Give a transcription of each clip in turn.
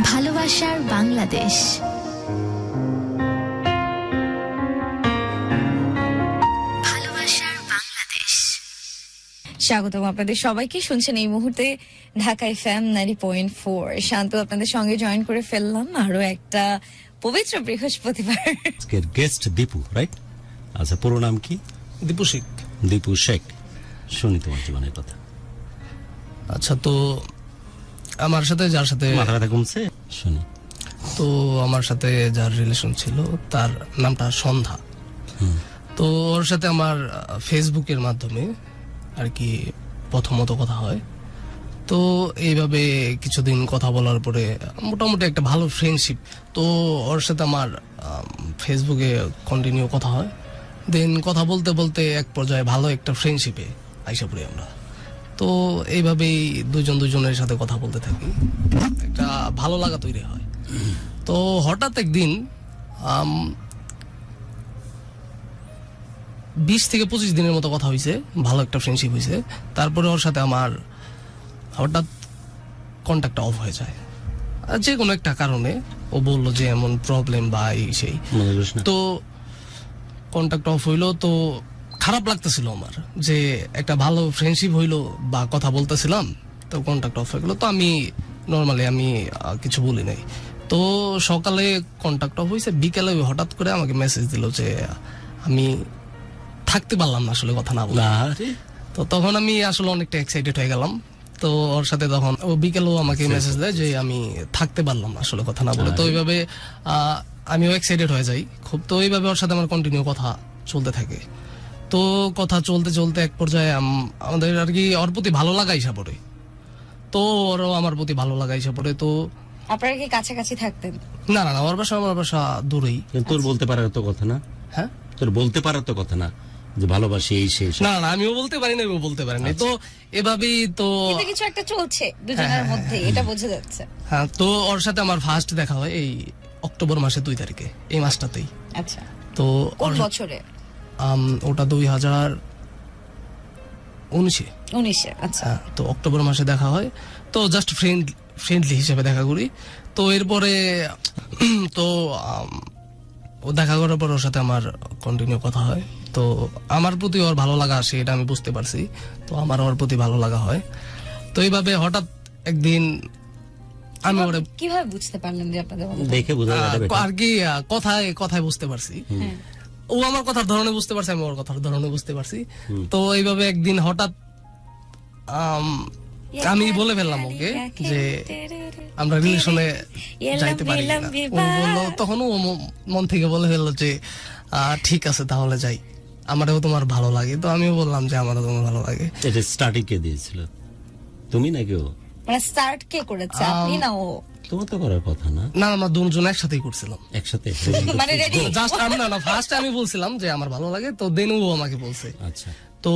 ভালোবাসার বাংলাদেশ। ভালোবাসার বাংলাদেশ। স্বাগতম আপনাদের সবাইকে। শুনছেন এই মুহূর্তে ঢাকা এফএম 90.4। শান্ত আপনাদের সঙ্গে জয়েন করে ফেললাম আরো একটা পবিত্র বৃহস্পতিবার। আজকের গেস্ট দীপু, রাইট? আচ্ছা, পুরো নাম কি? দীপু শেখ। দীপু শেখ, শুনি তোমার জীবনের কথা। আচ্ছা, তো আমার সাথে যার সাথে মাথা ব্যথা কমছে? শুনি। তো আমার সাথে যার রিলেশন ছিল তার নামটা সন্ধ্যা। তো ওর সাথে আমার ফেসবুকের মাধ্যমে আর কি প্রথমত কথা হয়। তো এইভাবে কিছুদিন কথা বলার পরে মোটামুটি একটা ভালো ফ্রেন্ডশিপ। তো ওর সাথে আমার ফেসবুকে কন্টিনিউ কথা হয়। দেন কথা বলতে বলতে এক পর্যায়ে ভালো একটা ফ্রেন্ডশিপে আইসা পড়ি আমরা। তো এইভাবেই দুজনের সাথে কথা বলতে থাকি, একটা ভালো লাগা তৈরি হয়। তো হঠাৎ একদিন 20 থেকে 25 দিনের মতো কথা হয়েছে, ভালো একটা ফ্রেন্ডশিপ হয়েছে। তারপরে ওর সাথে আমার হঠাৎ কন্ট্যাক্টটা অফ হয়ে যায় যে কোনো একটা কারণে। ও বললো যে এমন প্রবলেম বা এই সেই। তো কন্ট্যাক্ট অফ হইলো। তো খারাপ লাগতেছিল আমার যে একটা ভালো ফ্রেন্ডশিপ হইলো বা কথা বলতেছিলাম, তো কন্ট্যাক্ট অফ হয়ে গেলো। তো আমি নর্মালি কিছু বলি নাই। তো সকালে কন্ট্যাক্ট অফ হয়েছে, বিকেলে হঠাৎ করে আমাকে মেসেজ দিল যে আমি থাকতে পারলাম না আসলে কথা না বলে। তো তখন আমি আসলে অনেকটা এক্সাইটেড হয়ে গেলাম। তো ওর সাথে তখন ও বিকেলেও আমাকে মেসেজ দেয় যে আমি থাকতে পারলাম না আসলে কথা না বলে। তো এইভাবে আমিও এক্সাইটেড হয়ে যাই খুব। তো এইভাবে ওর সাথে আমার কন্টিনিউ কথা চলতে থাকে। তো কথা চলতে চলতে এক পর্যায়ে আমাদের আর কি ওর প্রতি ভালো লাগা এসে পড়ে। তো ওরও আমার প্রতি ভালো লাগা এসে পড়ে। তো আপনারা কি কাছাকাছি থাকতেন? না না, ওর বাসা আমার বাসা দূরেই। তোর বলতে পারার তো কথা না? হ্যাঁ, তোর বলতে পারার তো কথা না যে ভালোবাসি এই সেই? না না, আমিও বলতে পারি না, ও বলতে পারি না। তো এভাবেই তো কিন্তু কিছু একটা চলছে দুজনের মধ্যে, এটা বোঝা যাচ্ছে। হ্যাঁ, তো ওর সাথে আমার ফার্স্ট দেখা হয় এই অক্টোবর মাসে 2 তারিখে, এই মাসটাতেই। আচ্ছা, তো কোন বছরে? ওটা 2019-এ। আচ্ছা, তো অক্টোবর মাসে দেখা হয়। তো জাস্ট ফ্রেন্ডলি হিসেবে দেখা করি। তো এরপরে তো ও দেখা করার পর ওর সাথে আমার কন্টিনিউ কথা হয়। তো আমার প্রতি ওর ভালো লাগা আসে, এটা আমি বুঝতে পারছি। তো আমার ওর প্রতি ভালো লাগা হয়। তো এইভাবে হঠাৎ একদিন আমি ওরে কিভাবে বুঝতে পারলেন যে আপনাদের মধ্যে? দেখে বোঝা যাবে আর কি কথায় বুঝতে পারছি। ও আমার কথার ধরনে বুঝতে পারছে, আমি ওর কথার ধরনে বুঝতে পারছি। তো এইভাবে একদিন হঠাৎ আমি বলে ফেললাম ওকে যে আমরা রিলেশনে যাইতে পারি না। ও বললো, তখন ও মন থেকে বলে ফেললো যে ঠিক আছে তাহলে যাই, আমারও তোমার ভালো লাগে। তো আমিও বললাম যে আমারও তোমার ভালো লাগে। এটা স্টার্টিং কে দিয়েছিল, তুমি নাকি ও? মানে স্টার্ট কে করেছে, আপনি না ও? তোমার তো করার কথা না। না, আমরা দুজন একসাথেই করছিলাম, একসাথে। মানে রেডি জাস্ট ফার্স্ট আমি বলছিলাম যে আমার ভালো লাগে, তো দেন ও আমাকে বলছে। আচ্ছা, তো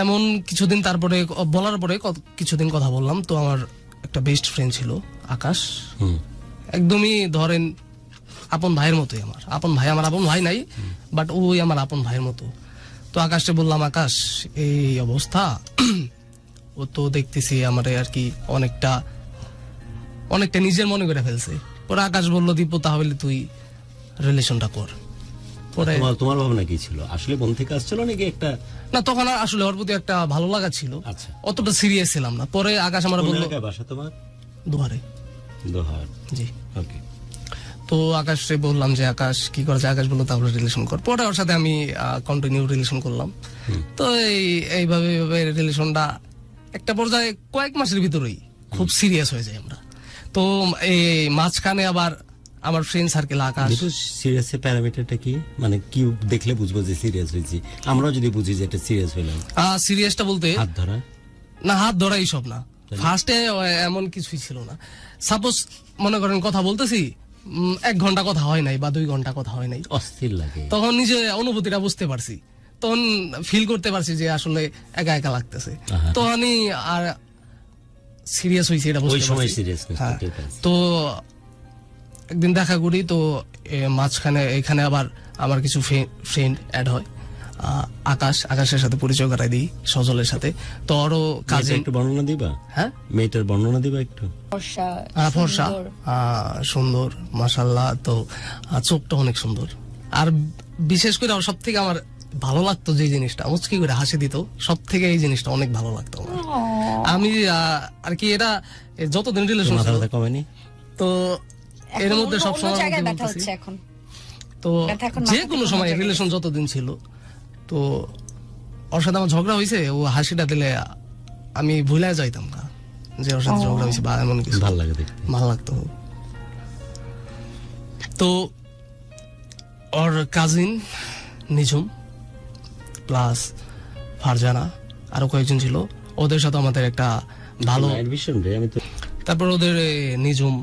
এমন কিছুদিন তারপরে বলার পরে কিছুদিন কথা বললাম। তো আমার একটা বেস্ট ফ্রেন্ড ছিল আকাশ, একদমই ধরেন আপন ভাইয়ের মতোই। আমার আপন ভাই নাই, বাট ওই আমার আপন ভাইয়ের মতো। তো আকাশকে বললাম, আকাশ এই অবস্থা, ও তো দেখতেছি আমার আর কি অনেকটা নিজের মনে করে ফেলছে। পরে আকাশ বললো, দীপু তাহলে তুই রিলেশনটা কর। তোমার ভাবনা কি ছিল? আসলে মন থেকে আসছিল নাকি একটা? না, তখন আসলে ওর প্রতি একটা ভালো লাগা ছিল। আচ্ছা, অতটা সিরিয়াস ছিলাম না। পরে আকাশ আমার বললো, বাসা তোমার দোহারে। জি, ওকে। তো আকাশে বললাম যে আকাশ কি করেছে। আকাশ বললো তাহলে রিলেশন কর। পরে ওর সাথে আমি কন্টিনিউ রিলেশন করলাম। তো এইভাবে রিলেশনটা একটা পর্যায়ে কয়েক মাসের ভিতরেই খুব সিরিয়াস হয়ে যায় আমরা। তো এই মাঝখানে আবার আমার ফ্রেন্ড সার্কেল আকাশ। সিরিয়াস এর প্যারামিটারটা কি, মানে কি দেখলে বুঝবো যে সিরিয়াস হয়েছি? আমরাও যদি বুঝি যে এটা সিরিয়াস হইলাম। সিরিয়াসটা বলতে হাত ধরা না, হাত ধরা এইসব না। ফার্স্টে এমন কিছুই ছিল না। সাপোজ মনে করেন কথা বলতেছি, 1 ঘন্টা কথা হয় নাই বা 2 ঘন্টা কথা হয় নাই, অস্থির লাগে। তখন নিজে অনুভূতিটা বুঝতে পারছি, তখন ফিল করতে পারছি যে আসলে একা একা লাগতেছে। তখনই আর সিরিয়াস হয়েছে এটা বুঝতে পারছি। তো একদিন দেখা করি। তো মাঝখানে এখানে আবার আমার কিছু ফ্রেন্ড অ্যাড হয়। আকাশের সাথে পরিচয় করাই দিই, সজলের সাথে। তো ওরও মেয়েটার কাজিন। একটু বর্ণনা দিবা? হ্যাঁ, মেয়েটার বর্ণনা দিবা একটু? ফর্সা, ফর্সা, সুন্দর। সুন্দর, মাশাআল্লাহ। তো চোখটা অনেক সুন্দর। আর বিশেষ করে সব থেকে আমার ভালো লাগতো যে জিনিসটা, মুচকি করে হাসি দিত, সব থেকে এই জিনিসটা অনেক ভালো লাগতো আমার। আমি আর কি এটা যতদিন রিলেশন মাথা ছিল, ব্যথা কমেনি? তো এর এখন মধ্যে অন্য সবসময় জায়গায় আমাকে ব্যথা বলতেছি, হচ্ছে এখন। তো ব্যথা এখন যে মাথা কোনো থেকে সময় অন্য জায়গায় রিলেশন যতদিন ছিল, তো ওর সাথে আমার ঝগড়া হয়েছে, ও হাসিটা দিলে আমি ভুলে যাইতাম না যে ওর সাথে ঝগড়া হয়েছে বা এমন কিছু। ভালো লাগে দেখতে। ভালো লাগতো। তো ওর কাজিন নিঝুম প্লাস ফারজানা আরো কয়েকজন ছিল, ওদের সাথে আমাদের একটা ভালো। নাইট ভিশন রে, আমি তো তারপর ওদের নিঝুম,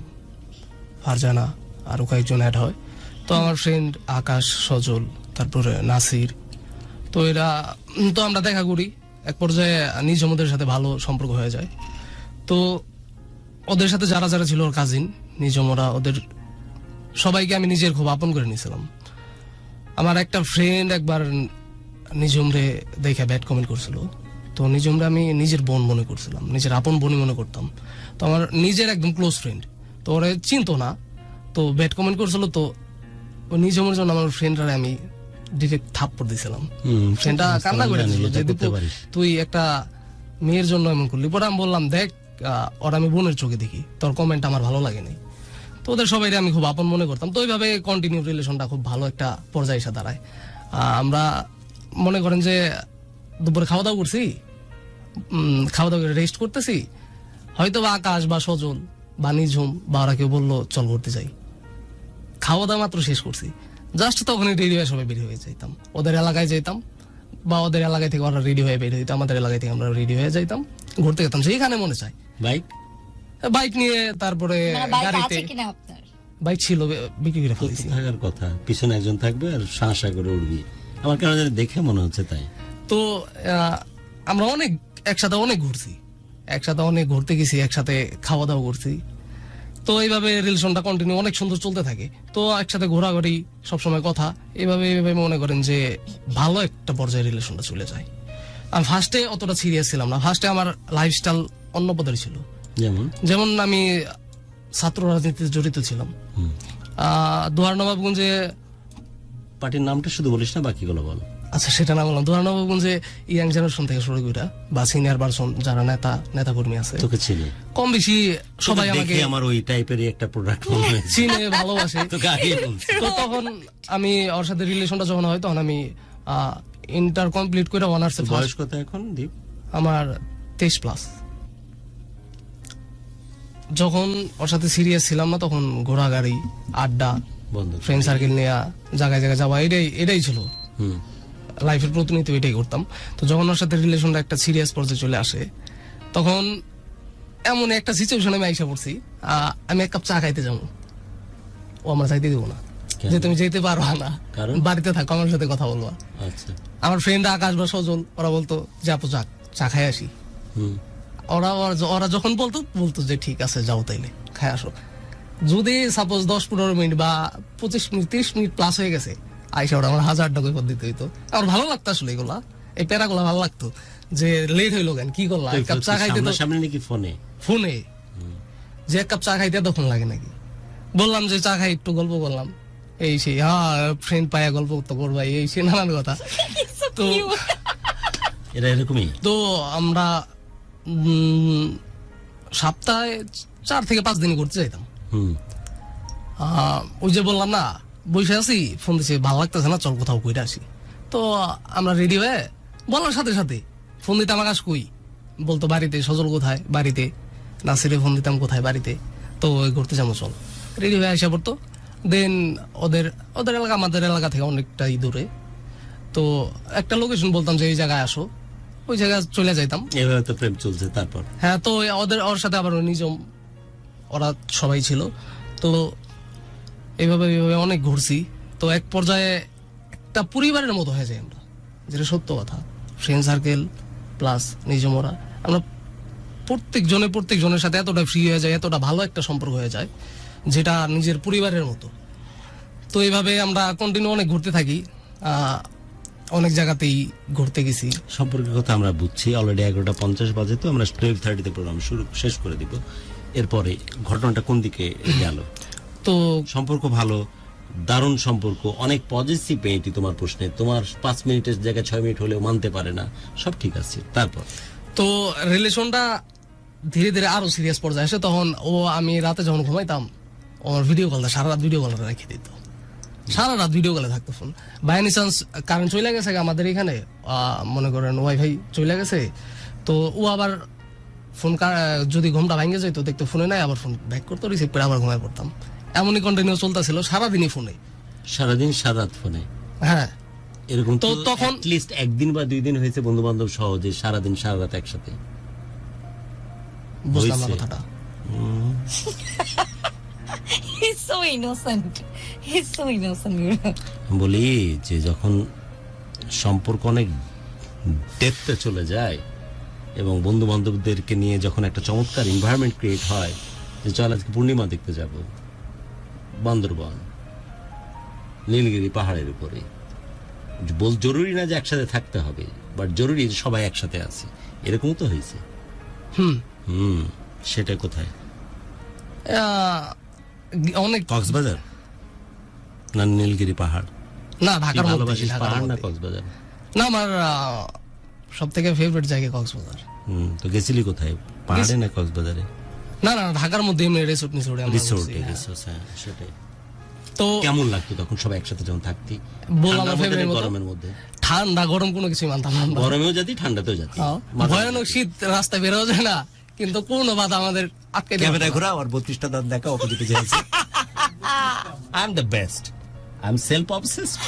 ফারজানা আরো কয়েকজন অ্যাড হয়। তো আমার ফ্রেন্ড আকাশ, সজল, তারপরে নাসির, তো এরা তো আমরা দেখা করি। এক পর্যায়ে নিঝুম ওদের সাথে ভালো সম্পর্ক হয়ে যায়। তো ওদের সাথে যারা যারা ছিল ওর কাজিন নিঝুম, ওরা ওদের সবাইকে আমি নিজের খুব আপন করে নিয়েছিলাম। আমার একটা ফ্রেন্ড একবার নিঝুমরে দেখে ব্যাড কমেন্ট করছিল, তো নিঝুমরে আমি নিজের বোন মনে করছিলাম, নিজের আপন বোনই মনে করতাম। তো আমার নিজের একদম ক্লোজ ফ্রেন্ড, তো ওরা চিনতো না, তো ব্যাড কমেন্ট করছিল। তো ওই নিঝুমের জন্য আমার ফ্রেন্ডরা আমি ডিরেক্ট থাপ্পড় দিয়েছিলাম। ফ্রেন্ডটা কান্না করে দিয়েছিল যে দীপু তুই একটা মেয়ের জন্য এমন করলি। পরে আমি বললাম দেখ, ওরা আমি বোনের চোখে দেখি, তোর কমেন্ট আমার ভালো লাগে নাই। তো ওদের সবাই আমি খুব আপন মনে করতাম। তো ওইভাবে কন্টিনিউ রিলেশনটা খুব ভালো একটা পর্যায়ে এসে দাঁড়ায়। আমরা মনে করেন যে দুপুরে খাওয়া দাওয়া করছি, খাওয়া দাওয়া করে রেস্ট করতেছি, হয়তো বা আকাশ বা সজল বা নিঝুম বা ওরা কেউ বললো চল ঘুরতে যাই। খাওয়া দাওয়া মাত্র শেষ করছি, জাস্ট তখনই রেডি হয়ে সবাই বের হয়ে যাইতাম, ওদের এলাকায় যাইতাম, বা ওদের এলাকায় থেকে ওরা রেডি হয়ে বের হইতো, আমাদের এলাকায় থেকে আমরা রেডি হয়ে যাইতাম, ঘুরতে যেতাম যেখানে মনে চায়। বাইক নিয়ে, তারপরে মানে বাইক গাড়িতে। আছে কিনা আপনার? বাইক ছিল, বিক্রি করে ফেলেছি। থাকার কথা, পিছনে একজন থাকবে আর শাঁসা করে উঠবি। আমার কেন জানি দেখে মনে হচ্ছে তাই। তো আমরা একসাথে অনেক ঘুরছি, একসাথে অনেক ঘুরতে গেছি, একসাথে খাওয়া দাওয়া করছি। তো এইভাবে রিলেশনটা কন্টিনিউ অনেক সুন্দর চলতে থাকে। তো একসাথে ঘোরাঘুরি, সবসময় কথা, এইভাবে মনে করেন যে ভালো একটা পর্যায়ে রিলেশনটা চলে যায়। আমি ফার্স্টে অতটা সিরিয়াস ছিলাম না, ফার্স্টে আমার লাইফস্টাইল অন্য পদের ছিল। যেমন আমি ছাত্র রাজনীতিতে জড়িত ছিলাম। দোহার নবাবগঞ্জে, পার্টির নামটা শুধু বলিস না, বাকিগুলো বল। আচ্ছা সেটা না বললাম। দোহার নবাবগঞ্জে ইয়াং জেনারেশন থেকে শুরু করে বা সিনিয়র পারসন যারা নেতা কর্মী আছে, তোকে চিনি কম বেশি সবাই আমাকে আমার ওই টাইপেরই একটা প্রোডাক্ট মনে হয়েছে। চিনে, ভালোবাসে। তোকে আগে বলছি। তো তখন আমি ওর সাথে রিলেশনটা যখন হয়, তখন আমি ইন্টার কমপ্লিট করে অনার্সে। বয়স কত এখন দীপ? আমার 23+। যখন ওর সাথে সিরিয়াস ছিলাম না, তখন ঘোরাগাড়ি, আড্ডা, বন্ধু, ফ্রেন্ড সার্কেল নিয়ে জায়গায় জায়গায় যাওয়া, এটাই ছিল লাইফের প্রতিনিয়ত, এটাই করতাম। তো যখন ওর সাথে রিলেশনটা একটা সিরিয়াস পর্যায়ে চলে আসে, তখন এমন একটা সিচুয়েশনে আমি আইসা পড়ছি, আমি এক কাপ চা খাইতে যাবো, ও আমার চাইতে দেবো না, যে তুমি যেতে পারবা না, বাড়িতে থাকো, আমার সাথে কথা বলবা। আমার ফ্রেন্ড আকাশ বা সজল ওরা বলতো যে আপু চা খাই আসি। ওরা যখন বলতো যে ঠিক আছে যাও তাইলে খাই আসো। যদি সাপোজ 10-15 মিনিট বা 25 মিনিট 30 মিনিট প্লাস হয়ে গেছে, আইসা ওরা আমার 1000 টাকা দিতে হইতো। আমার ভালো লাগতো আসলে এগুলা, এই প্যারাগুলা ভালো লাগতো, যে লেট হইলো কেন, কি করলাম, এক কাপ চা খাইতে, তো সামনে নাকি ফোনে যে এক কাপ চা খাইতে তখন লাগে নাকি, বললাম যে চা খাই, একটু গল্প করলাম, এই সেই ফ্রেন্ড পায়া গল্প তো করবাই, এই সেই নানান কথা। তো এরা এরকমই। তো আমরা সপ্তাহে 4 থেকে 5 দিন করতে যাইতাম। ওই যে বললাম না, বসে আছি, ফোন দিছে, ভালো লাগতেছে না, চল কোথাও কইরা আসি। তো আমরা রেডি হয়ে বলার সাথে সাথে ফোন দিতাম, আকাশ কই, বলতো বাড়িতে, সজল কোথায়, বাড়িতে, নাসিরে ফোন দিতাম কোথায়, বাড়িতে। তো ওই ঘুরতে যাবো চল, রেডি হয়ে আসা পড়তো। দেন ওদের এলাকা আমাদের এলাকা থেকে অনেকটাই দূরে, তো একটা লোকেশন বলতাম যে এই জায়গায় আসো, ওই জায়গায় চলে যাইতাম। এভাবে তো প্রেম চলছে। তারপর হ্যাঁ, তো ওর সাথে আবার নিজম, ওরা সবাই ছিল। তো এইভাবে অনেক ঘুরছি। তো এক পর্যায়ে একটা পরিবারের মতো হয়ে যায় আমরা, যেটা সত্য কথা। ফ্রেন্ড সার্কেল প্লাস নিজম, ওরা আমরা প্রত্যেকজনের সাথে এতটা ফ্রি হয়ে যায়, এতটা ভালো একটা সম্পর্ক হয়ে যায়, যেটা নিজের পরিবারের মতো। তো এইভাবে আমরা কন্টিনিউ অনেক ঘুরতে থাকি। অনেক জায়গাতেই ঘুরতে গেছি। সম্পর্কের কথা আমরা বুঝছি, অলরেডি 11:50 বাজে, তো আমরা 12:30 প্রোগ্রাম শেষ করে দিব। এরপরে ঘটনাটা কোন দিকে গেল? তো সম্পর্ক ভালো, দারুণ সম্পর্ক, অনেক পজিটিভ পেয়েছি তোমার প্রশ্নে। তোমার 5 মিনিটের জায়গায় 6 মিনিট হলেও মানতে পারে না, সব ঠিক আছে। তারপর তো রিলেশনটা ধীরে ধীরে আরো সিরিয়াস পর্যায়ে আসে। তখন আমি রাতে যখন ঘুমাইতাম, আমার ভিডিও কলটা সারা রাত ভিডিও কল রেখে দিত, সারা রাত ভিডিও কলে থাকতো phone. By any chance current চলে গেছে আমাদের এখানে, মনে করেন ওয়াইফাই চলে গেছে, তো ও আবার ফোন যদি ঘুমটা ভেঙে যেত দেখতো ফোনে নাই, আবার ফোন ব্যাক করতো, রিসিভ করে আবার ঘুমায় পড়তাম। এমনই কন্টিনিউ চলতেছিল সারাদিনই ফোনে, সারাদিন সারা রাত ফোনে। হ্যাঁ। এরকম তো তো তখন- লিস্ট একদিন বা 2 দিন হয়েছে বন্ধু বান্ধব সহ যে সারাদিন সারা রাত একসাথে? বুঝলাম না হয়েছে। কথাটা। He's so innocent. He's so innocent. বলি যে যখন সম্পর্ক অনেক ডেপথে চলে যায় এবং বন্ধু বান্ধবদেরকে নিয়ে যখন একটা চমৎকার এনভায়রনমেন্ট ক্রিয়েট হয়, যে চল আজকে পূর্ণিমা দেখতে যাব বান্দরবান নীলগিরি পাহাড়ের উপরে, জরুরি না যে একসাথে থাকতে হবে, বাট জরুরি যে সবাই একসাথে আছে, এরকম তো হয়েছে। হুম। সেটা কোথায়? অনেক কক্সবাজার না নীলগিরি পাহাড়? না, কি ঢাকার ভালোবাসিস, মধ্যে। পাহাড় না কক্সবাজার? না, আমার সব থেকে ফেভারিট জায়গা কক্সবাজার। তো গেছিলি কোথায়, পাহাড়ে না কক্সবাজারে? না না, ঢাকার মধ্যে এমনি রিসোর্ট নিসোর্টে আমরা রিসোর্টে গেছি, হ্যাঁ। গেছিস, হ্যাঁ সেটাই। তো কেমন লাগতো তখন সবাই একসাথে যখন থাকতি? বললাম ঠান্ডার মধ্যে favorite না মতো। গরমের মধ্যে? ঠান্ডা গরম কোনো কিছু মানতাম না আমরা। গরমেও যেতি, ঠান্ডাতেও যেতি। হ্যাঁ, ভয়ানক শীত, রাস্তায় বেরোও যায় না, কিন্তু কোনো বাধা আমাদের আটকে দেওয়া ক্যামেরা হতো না। ঘোরা আর 32টা দাঁত দেখা, অপোজিটে যাচ্ছে। I am the best, I am self obsessed,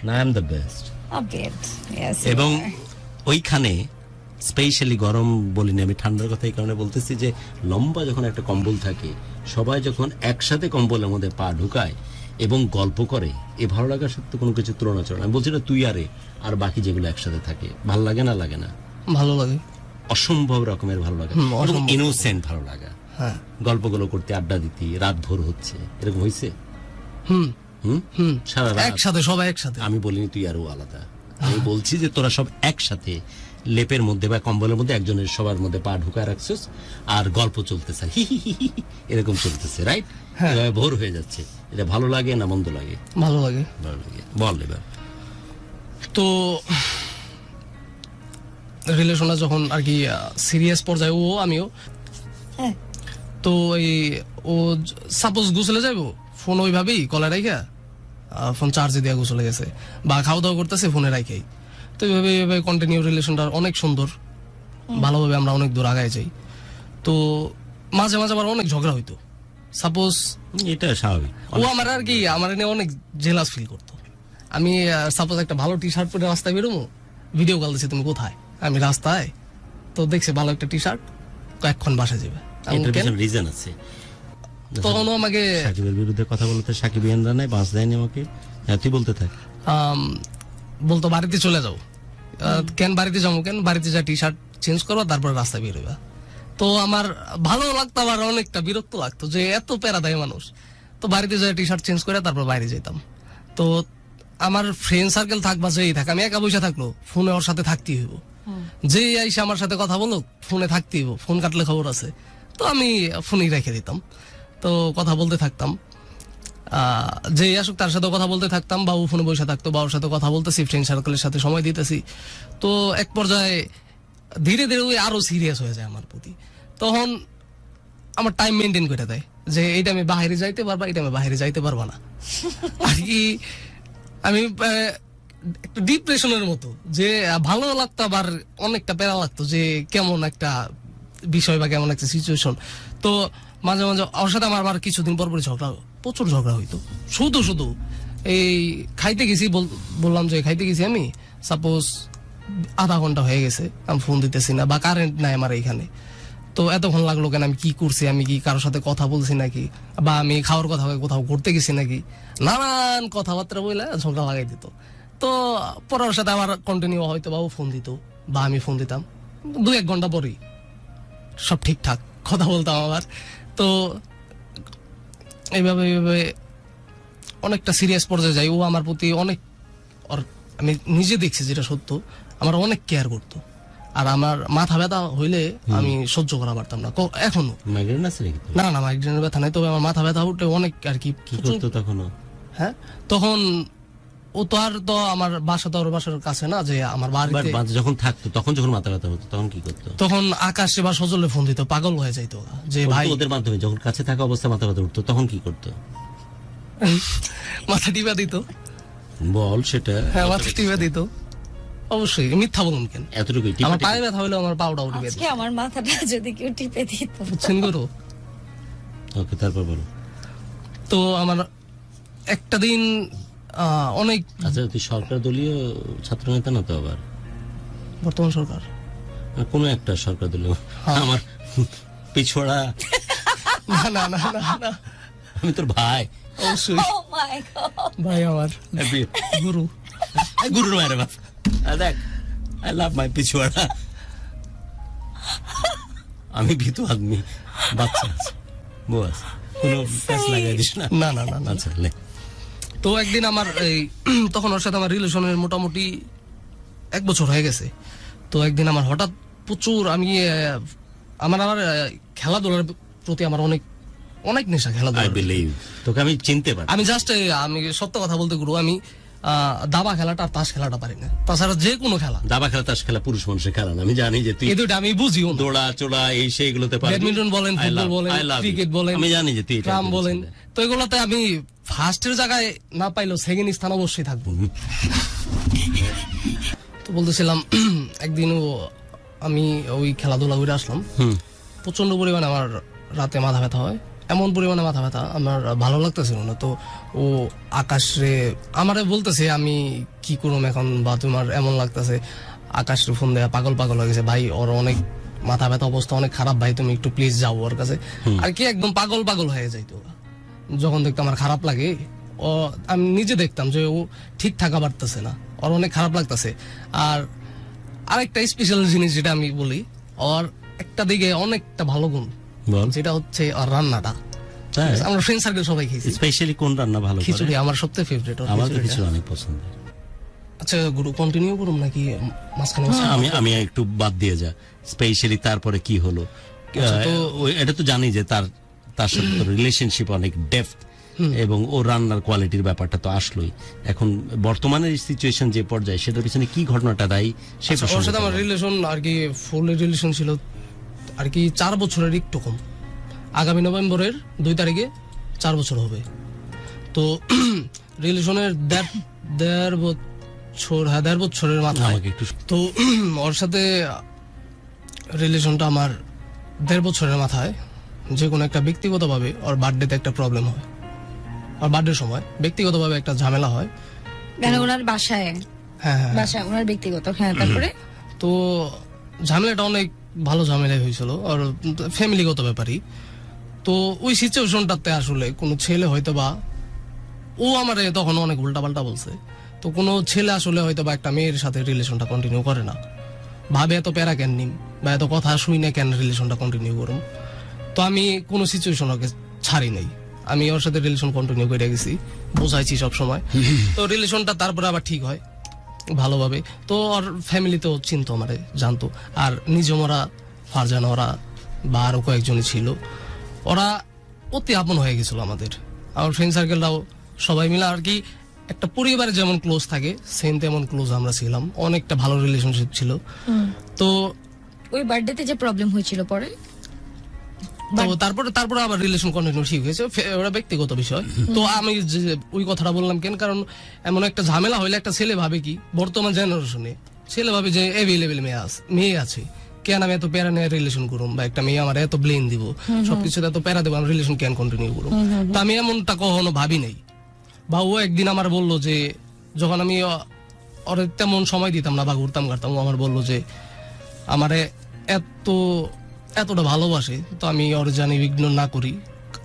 না I am the best. A bit. Yes. you এবং are. ওইখানে স্পেশালি গরম বলিনি আমি, ঠান্ডার কথা এই কারণে বলতেছি যে লম্বা যখন একটা কম্বল থাকে, সবাই যখন একসাথে কম্বলের মধ্যে পা ঢুকায় এবং গল্প করে, এ ভালো লাগার সাথে তো কোনো কিছু তুলনা চলে না। আমি বলছি না তুই আর বাকি যেগুলো একসাথে থাকে, ভালো লাগে না? লাগে না? ভালো লাগে। অসম্ভব রকমের ভালো লাগে, অসম্ভব। ইনোসেন্ট ভালো লাগা। হ্যাঁ। গল্পগুলো করতে, আড্ডা দিতি, রাত ভোর হচ্ছে, এরকম হয়েছে? হুম। হুম, সারা রাত। একসাথে, সবাই একসাথে। আমি বলিনি তুই আরো আলাদা, আমি বলছি যে তোরা সব একসাথে লেপের মধ্যে বা কম্বলের মধ্যে একজনের সবার মধ্যে পা ঢুকায় রাখছিস আর গল্প চলতেছে, হি হি হি হি হি, এরকম চলতেছে, রাইট? এভাবে ভোর হয়ে যাচ্ছে। এটা ভালো লাগে না মন্দ লাগে? ভালো লাগে। ভালো লাগে। বল এবার। তো রিলেশনটা যখন আর কি সিরিয়াস পর্যায়ে, আমিও, হ্যাঁ। তো এই ও সাপোজ গোসলে যাইবো, ফোন ওইভাবেই কলে রাইখা, ফোন চার্জে দিয়া গোসলে গেছে, বা খাওয়া দাওয়া করতেছে ফোনে রাইখাই। তো এইভাবে কন্টিনিউ রিলেশনটা অনেক সুন্দর, ভালোভাবে আমরা অনেক দূর আগায় যাই। তো মাঝে মাঝে আবার অনেক ঝগড়া হইতো। সাপোজ এটা স্বাভাবিক। ও আমার আর কি আমার নিয়ে অনেক জেলাস ফিল করতো। আমি সাপোজ একটা ভালো টি শার্ট পরে রাস্তায় বেরোবো, ভিডিও কল দিচ্ছে তুমি কোথায়, আমি রাস্তায়, তো দেখছে ভালো একটা টি শার্ট, কয়েকক্ষণ বাসায় যাবে। আমি এটার কেন? পিছনে রিজন আছে। তখনও আমাকে সাকিবের বিরুদ্ধে কথা বলতে সাকিব ইয়ানরা নাই, বাস দেয়নি আমাকে। হ্যাঁ তুই বলতে থাক। বলতো বাড়িতে চলে যাও। কেন বাড়িতে যাবো, কেন বাড়িতে যা টি শার্ট চেঞ্জ করো তারপর রাস্তায় বেরোবা। তো আমার ভালো লাগতো, আবার অনেকটা বিরক্ত লাগতো যে এত প্যারা দেয় মানুষ। তো বাড়িতে যা টি শার্ট চেঞ্জ করে তারপর বাইরে যেতাম। তো আমার ফ্রেন্ড সার্কেল থাক বা যেই থাক, আমি একা বসে থাকলো ফোনে ওর সাথে থাকতেই হইব। যে আইসা আমার সাথে কথা বলো, ফোনে থাকতেই হইব, ফোন কাটলে খবর আছে। তো আমি ফোনেই রেখে দিতাম, তো কথা বলতে থাকতাম। যে আসুক তার সাথে কথা বলতে থাকতাম, বা ও ফোনে বসে থাকতো, বা ওর সাথে কথা বলতেছি, ফ্রেন্ড সার্কেলের সাথে সময় দিতেছি। তো এক পর্যায়ে ধীরে ধীরে ওই আরো সিরিয়াস হয়ে যায় আমার প্রতি। তখন আমার টাইম মেনটেন করে দেয় যে এইটা আমি বাইরে যাইতে পারবা, এটা আমি বাইরে যাইতে পারবা না আর কি। আমি একটা ডিপ্রেশনের মতো, যে ভালো লাগতো আবার অনেকটা প্যারা লাগতো, যে কেমন একটা বিষয় বা কেমন একটা সিচুয়েশন। তো মাঝে মাঝে ওর সাথে আমার আবার কিছুদিন পর পরে ঝগড়া, প্রচুর ঝগড়া হইতো। শুধু এই খাইতে গেছি, বললাম যে খাইতে গেছি আমি, সাপোজ আধা ঘন্টা হয়ে গেছে আমি ফোন দিতেছি না, বা কারেন্ট নাই আমার এইখানে, তো এতক্ষণ লাগলো কেন, আমি কি করছি, আমি কি কারোর সাথে কথা বলছি নাকি, বা আমি খাওয়ার কথা কোথাও ঘুরতে গেছি নাকি, নানান কথাবার্তা বলে ঝগড়া লাগাই দিত। তো পরের সাথে আমার কন্টিনিউ হয়তো বা ও ফোন দিত বা আমি ফোন দিতাম, 2-1 ঘন্টা পরেই সব ঠিকঠাক কথা বলতাম আবার। তো এইভাবে অনেকটা সিরিয়াস পর্যায়ে যাই। ও আমার প্রতি অনেক, ওর আমি নিজে দেখছি যেটা সত্য, আমার অনেক কেয়ার করতো। আর আমার মাথা ব্যথা হইলে আমি সহ্য করা পারতাম না এখনো। মাইগ্রেন আছে নাকি? না না, মাইগ্রেনের ব্যথা নাই, তবে আমার মাথা ব্যথা উঠে অনেক আর কি। কি করতো তখনও? হ্যাঁ, তখন ও তো আর তো আমার বাসা তো ওর বাসার কাছে না, যে আমার বাড়িতে যখন থাকতো, তখন যখন মাথা ব্যথা হতো তখন কি করতো? তখন আকাশে বা সজলে ফোন দিত, পাগল হয়ে যাইতো যে ভাই। ওদের মাধ্যমে যখন কাছে থাকা অবস্থা মাথা ব্যথা উঠতো তখন কি করতো? মাথা টিপা দিত। বল সেটা। হ্যাঁ, মাথা টিপা দিত। অবশ্যই, মিথ্যা বলুন কেন? এতটুকুই? আমার পায়ে ব্যথা হইলে আমার পাউডার উঠে আজকে আমার মাথাটা যদি কেউ টিপে দিত। বুঝছেন গুরু? ওকে, তারপর বলো। তো আমার একটা দিন অনেক। আচ্ছা, তুই সরকার দলীয় ছাত্র নেতা না তো? আবার বর্তমান সরকার কোন একটা সরকার দলীয়? আমার পিছড়া। না না না না না, আমি তোর ভাই। অবশ্যই Oh my God! ভাই আমার গুরু। গুরুর মায়ের বাপ। দেখ, আই লাভ মাই পিছুয়াড়া। আমি ভীতু আদমি, বাচ্চা আছে, বউ আছে, কোনো প্যাচ লাগাই দিস না। না না না না। আচ্ছা, লে। তো একদিন আমার এই তখন ওর সাথে আমার রিলেশনের মোটামুটি 1 বছর হয়ে গেছে। তো একদিন আমার হঠাৎ প্রচুর আমি আমার খেলাধুলার প্রতি আমার অনেক অনেক নেশা। আই খেলাধুলা বিলিভ, তোকে আমি চিনতে পারি। আমি জাস্ট আমি সত্য কথা বলতে গুরু, আমি দাবা খেলাটা আর তাস খেলাটা পারি না। তাছাড়া যে কোনো খেলা, দাবা খেলা, তাস খেলা পুরুষ মানুষের খেলা না। আমি জানি যে তুই এই দুইটা আমি বুঝিও না। দৌড়া চোড়া এই সেইগুলোতে পারবি। ব্যাডমিন্টন বলেন, I ফুটবল love- বলেন, I love you. ক্রিকেট বলেন, আমি জানি যে তুই এটা ট্রাম বলেন, করছিস। তো এগুলোতে আমি ফার্স্টের জায়গায় না পাইলেও সেকেন্ড স্থান অবশ্যই থাকবো। তো বলতেছিলাম একদিন আমি ওই খেলাধুলা করে আসলাম, প্রচন্ড পরিমাণে আমার রাতে মাথা ব্যথা হয়, এমন পরিমাণে মাথা ব্যথা আমার ভালো লাগতেছিল না। তো ও আকাশে আমারে বলতেছে আমি কি করুম এখন, বা তোমার এমন লাগতেছে। আকাশের ফোন দেয়া পাগল পাগল হয়ে গেছে, ভাই ওর অনেক মাথা ব্যথা, অবস্থা অনেক খারাপ, ভাই তুমি একটু প্লিজ যাও ওর কাছে। আর কি একদম পাগল পাগল হয়ে যাইতো। যখন দেখতাম আমার খারাপ লাগে, ও আমি নিজে দেখতাম যে ও ঠিক থাকা পারতেছে না, ওর অনেক খারাপ লাগতেছে। আর আরেকটা স্পেশাল জিনিস যেটা আমি বলি, ওর একটা দিকে অনেকটা ভালো গুণ, বল। যেটা হচ্ছে ওর রান্নাটা। তাই? আমরা ফ্রেন্ড সার্কেল সবাই খেয়েছি। স্পেশালি কোন রান্না ভালো করে? খিচুড়ি আমার সবথেকে ফেভারিট। আমার তো খিচুড়ি অনেক পছন্দ। আচ্ছা গুরু, কন্টিনিউ করুন নাকি মাঝখানে? আমি একটু বাদ দিয়ে যা। স্পেশালি তারপরে কি হলো? এটা তো জানি যে তার সাথে তো রিলেশনশিপ অনেক ডেপথ, এবং ও রান্নার কোয়ালিটির ব্যাপারটা তো আসলোই। এখন বর্তমানের সিচুয়েশন যে পর্যায়ে, সেটার পিছনে কি ঘটনাটা দায়ী সে ওর সাথে আমার রিলেশন আর কি ফুল রিলেশন ছিল আর কি 4 বছরের একটু কম। আগামী নভেম্বরের 2 তারিখে 4 বছর হবে। তো রিলেশনের দেড় বছরের মাথায় আমাকে একটু তো ওর সাথে রিলেশনটা আমার 1.5 বছরের মাথায় যে কোনো একটা ব্যক্তিগতভাবে ওর বার্থডেতে একটা প্রবলেম হয়। ওর বার্থডের সময় ব্যক্তিগতভাবে একটা ঝামেলা হয়। কেন ওনার বাসায়? হ্যাঁ হ্যাঁ। বাসায় ওনার ব্যক্তিগত। হ্যাঁ, তারপরে তো ঝামেলাটা অনেক ভালো ঝামেলাই হয়েছিল, আর ফ্যামিলিগত ব্যাপারই। তো ওই সিচুয়েশনটাতে আসলে কোনো ছেলে হয়তো বা, ও আমারে তখন অনেক উল্টাপাল্টা বলছে। তো কোনো ছেলে আসলে হয়তো বা একটা মেয়ের সাথে রিলেশনটা কন্টিনিউ করে না, ভাবে এত প্যারা কেন নিম বা এত কথা শুই না কেন রিলেশনটা কন্টিনিউ করুম। তো আমি কোনো সিচুয়েশন ওকে ছাড়ি নাই, আমি ওর সাথে রিলেশন কন্টিনিউ করে গেছি, বোঝাইছি সব সময়। তো রিলেশনটা তারপরে আবার ঠিক হয় ভালোভাবে। তো ওর ফ্যামিলিতেও চিনতো আমারে, জানতো। আর নিজম ওরা ফারজান ওরা বা আরো কয়েকজনই ছিল, ওরা অতি আপন হয়ে গেছিল আমাদের। আমার ফ্রেন্ড সার্কেলটাও সবাই মিলে আর কি একটা পরিবারে যেমন ক্লোজ থাকে সেম তেমন ক্লোজ আমরা ছিলাম, অনেকটা ভালো রিলেশনশিপ ছিল। তো ওই বার্থডেতে যে প্রবলেম হয়েছিল পরে, তো তারপরে আবার রিলেশন কন্টিনিউ ঠিক হয়েছে, ওরা ব্যক্তিগত বিষয়। তো আমি যে ওই কথাটা বললাম কেন, কারণ এমন একটা ঝামেলা হইলে একটা ছেলে ভাবে কি, বর্তমান জেনারেশনে ছেলে ভাবে যে এভেলেবেল মেয়ে আছে, কেন আমি এত প্যারা নিয়ে রিলেশন করুম, বা একটা মেয়ে আমার এত ব্লেম দিব, সবকিছুতে এত প্যারা দেবো, আমি রিলেশন কেন কন্টিনিউ করুম। তো আমি এমনটা কখনো ভাবি নাই। বা ও একদিন আমার বললো যে, যখন আমি ওর তেমন সময় দিতাম না বা ঘুরতাম ঘাটতাম, ও আমার বললো যে আমারে এতটা ভালোবাসে, তো আমি ওর জানি ইগনোর না করি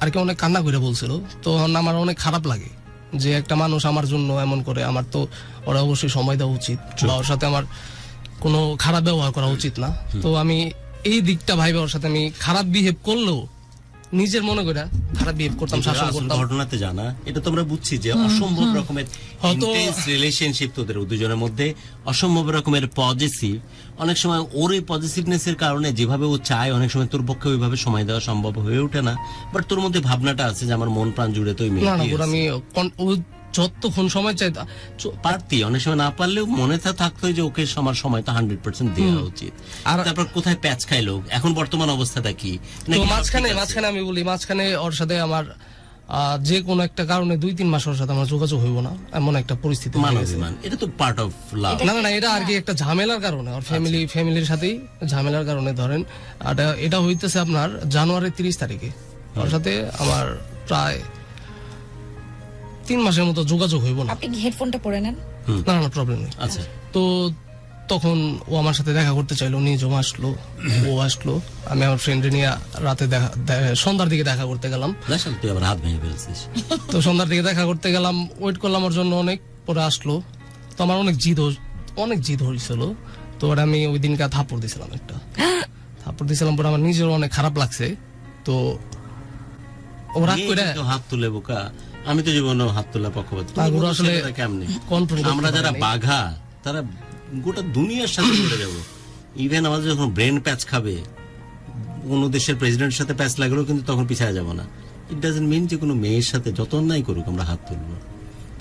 আর কি। অনেক কান্না করে বলছিল। তো আমার অনেক খারাপ লাগে যে একটা মানুষ আমার জন্য এমন করে, আমার তো ওরা অবশ্যই সময় দেওয়া উচিত, বা ওর সাথে আমার কোনো খারাপ ব্যবহার করা উচিত না। তো আমি এই দিকটা ভাইবে ওর সাথে আমি খারাপ বিহেভ করলেও নিজের মনে করে খারাপ বিহেভ করতাম, শাসন আসল করতাম। ঘটনাতে জানা, এটা তোমরা বুঝছি যে অসম্ভব রকমের হয়তো- ইন্টেন্স রিলেশনশিপ তোদের দুজনের মধ্যে, অসম্ভব রকমের পজিটিভ। অনেক সময় ওর এই পজিটিভনেস এর কারণে যেভাবে ও চায় অনেক সময় তোর পক্ষে ওইভাবে সময় দেওয়া সম্ভব হয়ে ওঠে না, বাট তোর মধ্যে ভাবনাটা আছে যে আমার মন প্রাণ জুড়ে তো ওই না না মেয়েটি পুরো আছে। আমি ও যতক্ষণ সময় চাই পারতি, অনেক সময় না পারলেও মনে থাকতো যে ওকে আমার সময় তো 100% দেওয়া উচিত। আর তারপর কোথায় প্যাচ খাইলো, এখন বর্তমান অবস্থাটা কি? তো নাকি সব মাঝখানে ঠিক আছে? মাঝখানে আমি বলি, মাঝখানে ওর সাথে আমার যে কোনো একটা কারণে 2-3 মাস ওর সাথে আমার যোগাযোগ হইব না, এমন একটা পরিস্থিতি হয়ে গেছে। মানবিমান, এটা তো পার্ট অফ লাভ। না না না, এটা আর কি একটা ঝামেলার কারণে, ওর ফ্যামিলির সাথেই ঝামেলার কারণে ধরেন। আর এটা হইতেছে আপনার জানুয়ারির 30 তারিখে ওর সাথে আমার প্রায় 3 মাসের মতো যোগাযোগ হইব না। আপনি কি হেডফোনটা পরে নেন? না না প্রবলেম নেই। আচ্ছা, তো তখন ও আমার সাথে দেখা করতে চাইলো, নিজেও আসলো, ও আসলো, আমি আমার ফ্রেন্ডে নিয়ে রাতে সন্ধ্যার দিকে দেখা করতে গেলাম। দেখ তুই আবার হাত ভেঙে ফেলছিস। তো সন্ধ্যার দিকে দেখা করতে গেলাম, ওয়েট করলাম ওর জন্য অনেক, পরে আসলো। তো আমার অনেক জিদ হয়েছিল। তো ওরা আমি ওই দিনকে থাপ্পড় দিয়েছিলাম একটা, থাপ্পড় দিয়েছিলাম, পরে আমার নিজের অনেক খারাপ লাগছে। তো ও রাগ করে মেয়ে কেউ হাত তুলে বোকা, আমি তো জীবনে হাত তোলা পক্ষপাত। না, ওরা আসলে কেমনে control করতে আমরা যারা পারেনি। বাঘা, তারা গোটা দুনিয়ার সাথে লড়ে যাবো। ইভেন আমাদের যখন ব্রেন প্যাচ খাবে, কোন দেশের প্রেসিডেন্টের সাথে প্যাচ লাগলেও কিন্তু তখন পিছায় যাব না। ইট ডাজন্ট মিন যে কোনো মেয়ের সাথে যত অন্যায় করুক আমরা হাত তুলবো।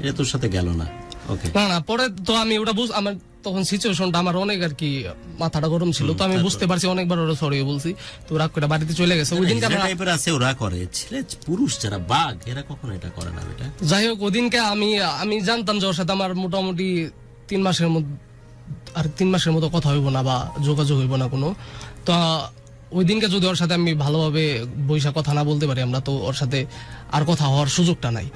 এটা তোর সাথে গেল না। ওকে, না না, পরে তো আমি ওটা আমার তখন সিচুয়েশনটা আমার অনেক আর কি মাথাটা গরম ছিল। তো আমি বুঝতে পারছি, অনেকবার ওরা সরি বলছি। তো রাগ করে বাড়িতে চলে গেছে। ওই দিনকে আমরা টাইপের আছে ওরা করে, ছেলে পুরুষ যারা বাঘ এরা কখনো এটা করে না বেটা। যাই হোক, ওদিনকে আমি জানতাম যে ওর সাথে আমার মোটামুটি 3 মাসের মধ্যে আর 3 মাসের মতো কথা হইব না বা যোগাযোগ হইব না কোনো। তো ওই দিনকে যদি ওর সাথে আমি ভালোভাবে বৈশা কথা না বলতে পারি আমরা, তো ওর সাথে আর কথা হওয়ার সুযোগটা নাই।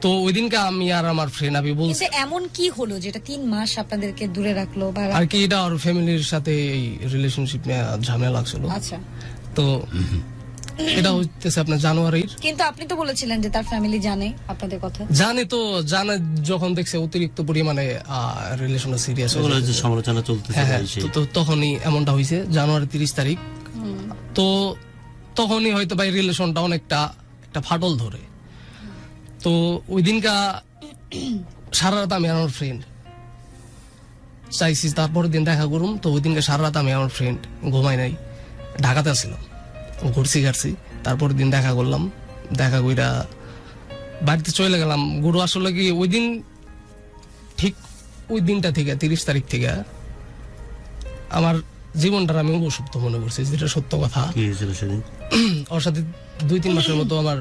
তো ওই দিনকে আমি আর আমার ফ্রেন্ড আমি বলছি কিন্তু এমন কি হলো যেটা 3 মাস আপনাদেরকে দূরে রাখলো বা আর কি, এটা ওর ফ্যামিলির সাথে এই রিলেশনশিপ নিয়ে ঝামেলা লাগছিল। আচ্ছা, তো এটা হইতেছে আপনার জানুয়ারির। কিন্তু আপনি তো বলেছিলেন যে তার ফ্যামিলি জানে আপনাদের কথা। জানে যখন দেখছে অতিরিক্ত পরিমাণে রিলেশন সিরিয়াস ওগুলো হচ্ছে সমালোচনা চলতেছে। হ্যাঁ হ্যাঁ, এই সেই। তো তখনই এমনটা হয়েছে জানুয়ারি 30 তারিখ। তো তখনই হয়তো ভাই রিলেশনটা অনেকটা একটা ফাটল ধরে। তো ওই দিনকা সারা রাত আমি আর আমার ফ্রেন্ড চাইছি তারপরের দিন দেখা করুম। তো ওই দিনকে সারা রাত আমি আমার ফ্রেন্ড ঘুমাই নাই, ঢাকাতে আসছিলাম, ঘুরছি ঘাটছি। তারপরের দিন দেখা করলাম, দেখা কইরা বাড়িতে চলে গেলাম। গুরু আসলে কি ওই দিন ঠিক ওই দিনটা থেকে 30 তারিখ থেকে আমার জীবনটার আমি অসুস্থ মনে করছি, যেটা সত্য কথা। কি হয়েছিল সেদিন? ওর সাথে 2-3 মাসের মতো আমার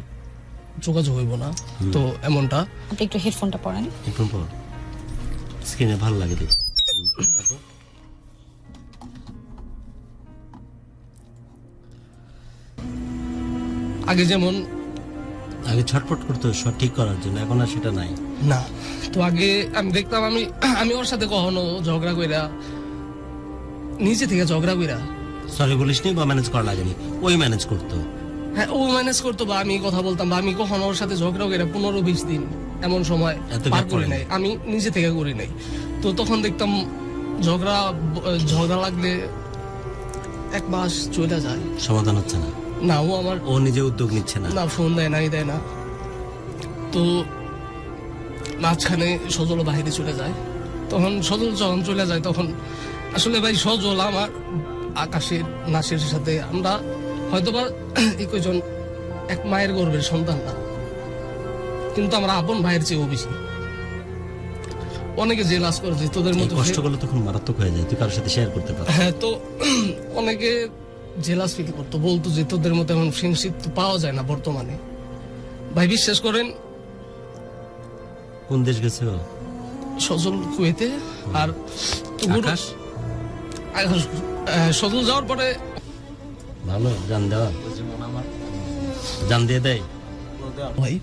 যোগাযোগ হইব না। তো এমনটা আপনি একটু হেডফোনটা পরেন। একটু পর স্ক্রিনে ভালো লাগে দেখতে। আগে যেমন আগে ছটফট করতো সব ঠিক করার জন্য, এখন আর সেটা নাই। না। তো আগে আমি দেখতাম আমি ওর সাথে কখনো ঝগড়া কইরা, নিজে থেকে ঝগড়া কইরা, সরি বলিস নি বা ম্যানেজ করা লাগেনি, ওই ম্যানেজ করতো। হ্যাঁ ও ম্যানেজ করতো বা আমি কথা বলতাম, বা আমি কখনো ওর সাথে ঝগড়া কইরা 15-20 দিন এমন সময় এত পার gap করি পড়ে নাই, আমি নিজে থেকে করি নাই। তো তখন দেখতাম ঝগড়া লাগলে 1 মাস চলে যায়, সমাধান হচ্ছে না, না ও আমার ও নিজে উদ্যোগ নিচ্ছে না। না ফোন দেয় না। তো মাঝখানে সজল বাইরে চলে যায়। তখন সজল যখন চলে যায় তখন আসলে ভাই সজল আমার আকাশের নাসের সাথে আমরা হয়তোবা একজন এক মায়ের গর্ভের সন্তান না, কিন্তু আমরা আপন ভাইয়ের চেয়েও বেশি। অনেকে জেলাস করে যে তোদের এই মতো কষ্টগুলো তখন মারাত্মক হয়ে যায়, তুই কারোর সাথে শেয়ার করতে পারো। হ্যাঁ, তো অনেকে জেলাস ফিল করতো, বলতো যে তোদের মতো এমন ফ্রেন্ডশিপ তো পাওয়া যায় না বর্তমানে। ভাই বিশ্বাস করেন, কোন দেশ গেছে ও? সজল কুয়েতে। আর তো আকাশ সজল যাওয়ার পরে ভালো জান দেওয়া, জান দিয়ে দেয়। ভাই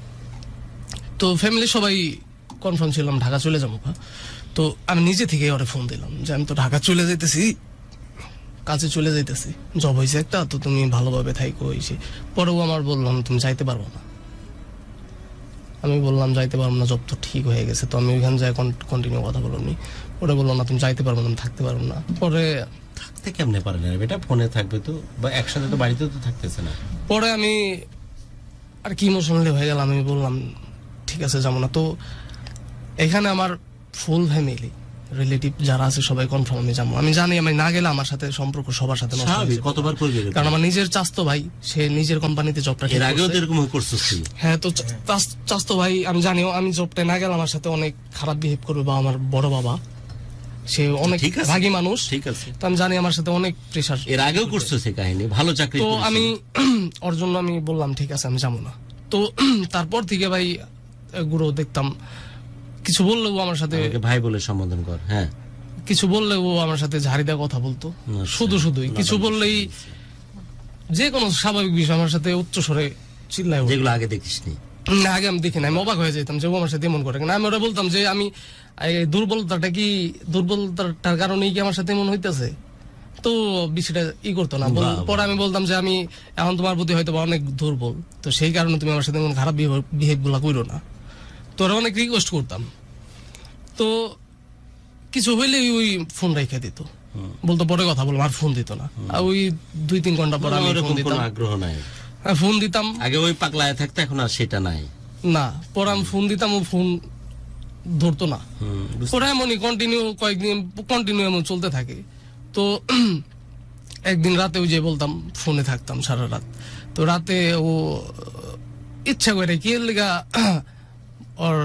তো ফ্যামিলি সবাই কনফার্ম ছিলাম ঢাকা চলে যাবো। তো আমি নিজে থেকে ওরে ফোন দিলাম যে আমি তো ঢাকা চলে যাইতেছি, কাছে চলে যাইতেছি, জব হয়েছে একটা, তো তুমি ভালোভাবে থাইকো হয়েছে। পরেও আমার বললাম তুমি যাইতে পারবো না। আমি বললাম যাইতে পারবো না, জব তো ঠিক হয়ে গেছে। তো আমি ওইখানে যাই কন্টিনিউ কথা বললাম, ওরা বললাম না তুমি যাইতে পারবো না, আমি থাকতে পারবো না। পরে থাকতে কেমনে পারে না বেটা, ফোনে থাকবে তো, বা একসাথে তো বাড়িতে তো থাকতেছে না। পরে আমি আর কি ইমোশনালি হয়ে গেলাম, আমি বললাম ঠিক আছে যাবো না। তো এখানে আমার ফুল ফ্যামিলি রিলেটিভ যারা আছে সবাই কনফার্ম আমি যাবো। আমি জানি আমি না গেলে আমার সাথে সম্পর্ক সবার সাথে নষ্ট হয়ে স্বাভাবিক, যাবে। কতবার করবে এরকম? কারণ আমার নিজের চাস্তো ভাই, সে নিজের কোম্পানিতে জবটা এর আগেও তো এরকম করছিস তুই। হ্যাঁ, তো চাস্তো ভাই আমি জানিও আমি জবটা না গেলে আমার সাথে অনেক খারাপ বিহেভ করবে, বা আমার বড় বাবা সে অনেক ঠিক আছে, রাগী মানুষ, ঠিক আছে। তো আমি জানি আমার সাথে অনেক প্রেশার। এর আগেও করছিস এই কাহিনী, ভালো চাকরি তো করেছিস। আমি ওর জন্য আমি বললাম ঠিক আছে আমি যাবো না। তো তারপর থেকে ভাই গুরু দেখতাম কিছু বললেও আমার সাথে, আমাকে ভাই বলে সম্বোধন কর। হ্যাঁ, কিছু বললেও ও আমার সাথে ঝাড়ি দেওয়া কথা বলতো, আচ্ছা। শুধুই কিছু বললেই যে কোনো স্বাভাবিক বিষয় আমার সাথে উচ্চ স্বরে চিল্লায় উঠতো। যেগুলো আগে দেখিসনি। না, আগে আমি দেখি না, আমি অবাক হয়ে যেতাম যে ও আমার সাথে এমন করে না। আমি ওরা বলতাম যে আমি এই দুর্বলতার কারণেই কি আমার সাথে এমন হইতেছে, তো বিষয়টা করতো না। পরে আমি বলতাম যে আমি এখন তোমার প্রতি হয়তো বা অনেক দুর্বল, তো সেই কারণে তুমি আমার সাথে এমন খারাপ বিহেভ গুলা করো না। তো ওরা অনেক রিকোয়েস্ট করতাম, তো কিছু হইলে ওই ফোন রেখে দিত, বলতো পরে কথা বলবো, আর ফোন দিত না। আর ওই 2-3 ঘন্টা পর আমি ফোন ওরকম দিতাম, কোনো আগ্রহ নাই। ফোন দিতাম আগে ওই পাগলায় থাকতে, এখন আর সেটা নাই। না, পরে আমি ফোন দিতাম, ও ফোন ধরতো না। পরে এমনই কন্টিনিউ এমন চলতে থাকে। তো একদিন রাতে ওই যে বলতাম ফোনে থাকতাম সারা রাত, তো রাতে ও ইচ্ছা করে কি লেগা ওর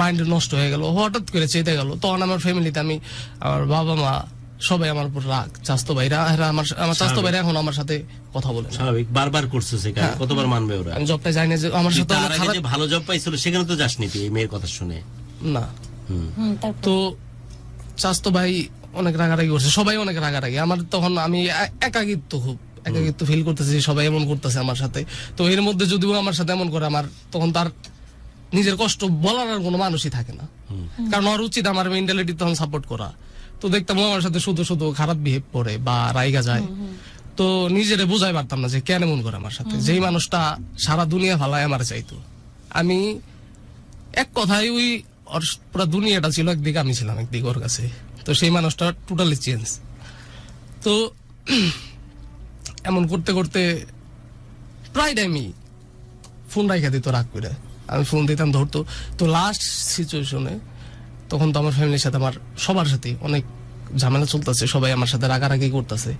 মাইন্ড নষ্ট হয়ে গেল, হঠাৎ করে চেতে গেল। তখন আমার ফ্যামিলিতে আমি, আমার বাবা মা সবাই আমার উপর রাগ, চাস্তো ভাইরা আমার চাস্তো ভাইরা এখন আমার সাথে কথা বলে না। স্বাভাবিক, বারবার করছিস এই কাহিনী, কতবার মানবে ওরা? আমি জবটা যাই না যে আমার সাথে তার অনেক আগে খারাপ, যে ভালো জব পাইছিল সেখানে তো যাসনি তুই এই মেয়ের কথা শুনে। না। তারপর তো চাস্তো ভাই অনেক রাগারাগি করছে, সবাই অনেক রাগারাগি। আমার তখন আমি একাকিত্ব ফিল করতেছি, সবাই এমন করতেছে আমার সাথে। তো এর মধ্যে যদিও আমার সাথে এমন করে, আমার তখন তার নিজের কষ্ট বলার আর কোনো মানুষই থাকে না, কারণ ওর উচিত আমার মেন্টালিটি তখন সাপোর্ট করা। তো দেখতাম ও আমার সাথে শুধু খারাপ বিহেভ করে বা রাইগা যায়, তো নিজেরে বোঝাই পারতাম না যে কেন এমন করে আমার সাথে। যেই মানুষটা সারা দুনিয়া ফালায় আমার চাইতো, আমি এক কথায় ওই ওর পুরো দুনিয়াটা ছিল একদিকে, আমি ছিলাম একদিকে ওর কাছে। তো সেই মানুষটা টোটালি চেঞ্জ। তো এমন করতে করতে প্রায় টাইমই ফোন রাখা দিত রাগ করে, আমি ফোন দিতাম ধরতো। তো লাস্ট সিচুয়েশনে তখন তো আমার ফ্যামিলির সাথে, আমার সবার সাথে অনেক ঝামেলা চলতেছে, সবাই আমার সাথে রাগারাগি করতেছে,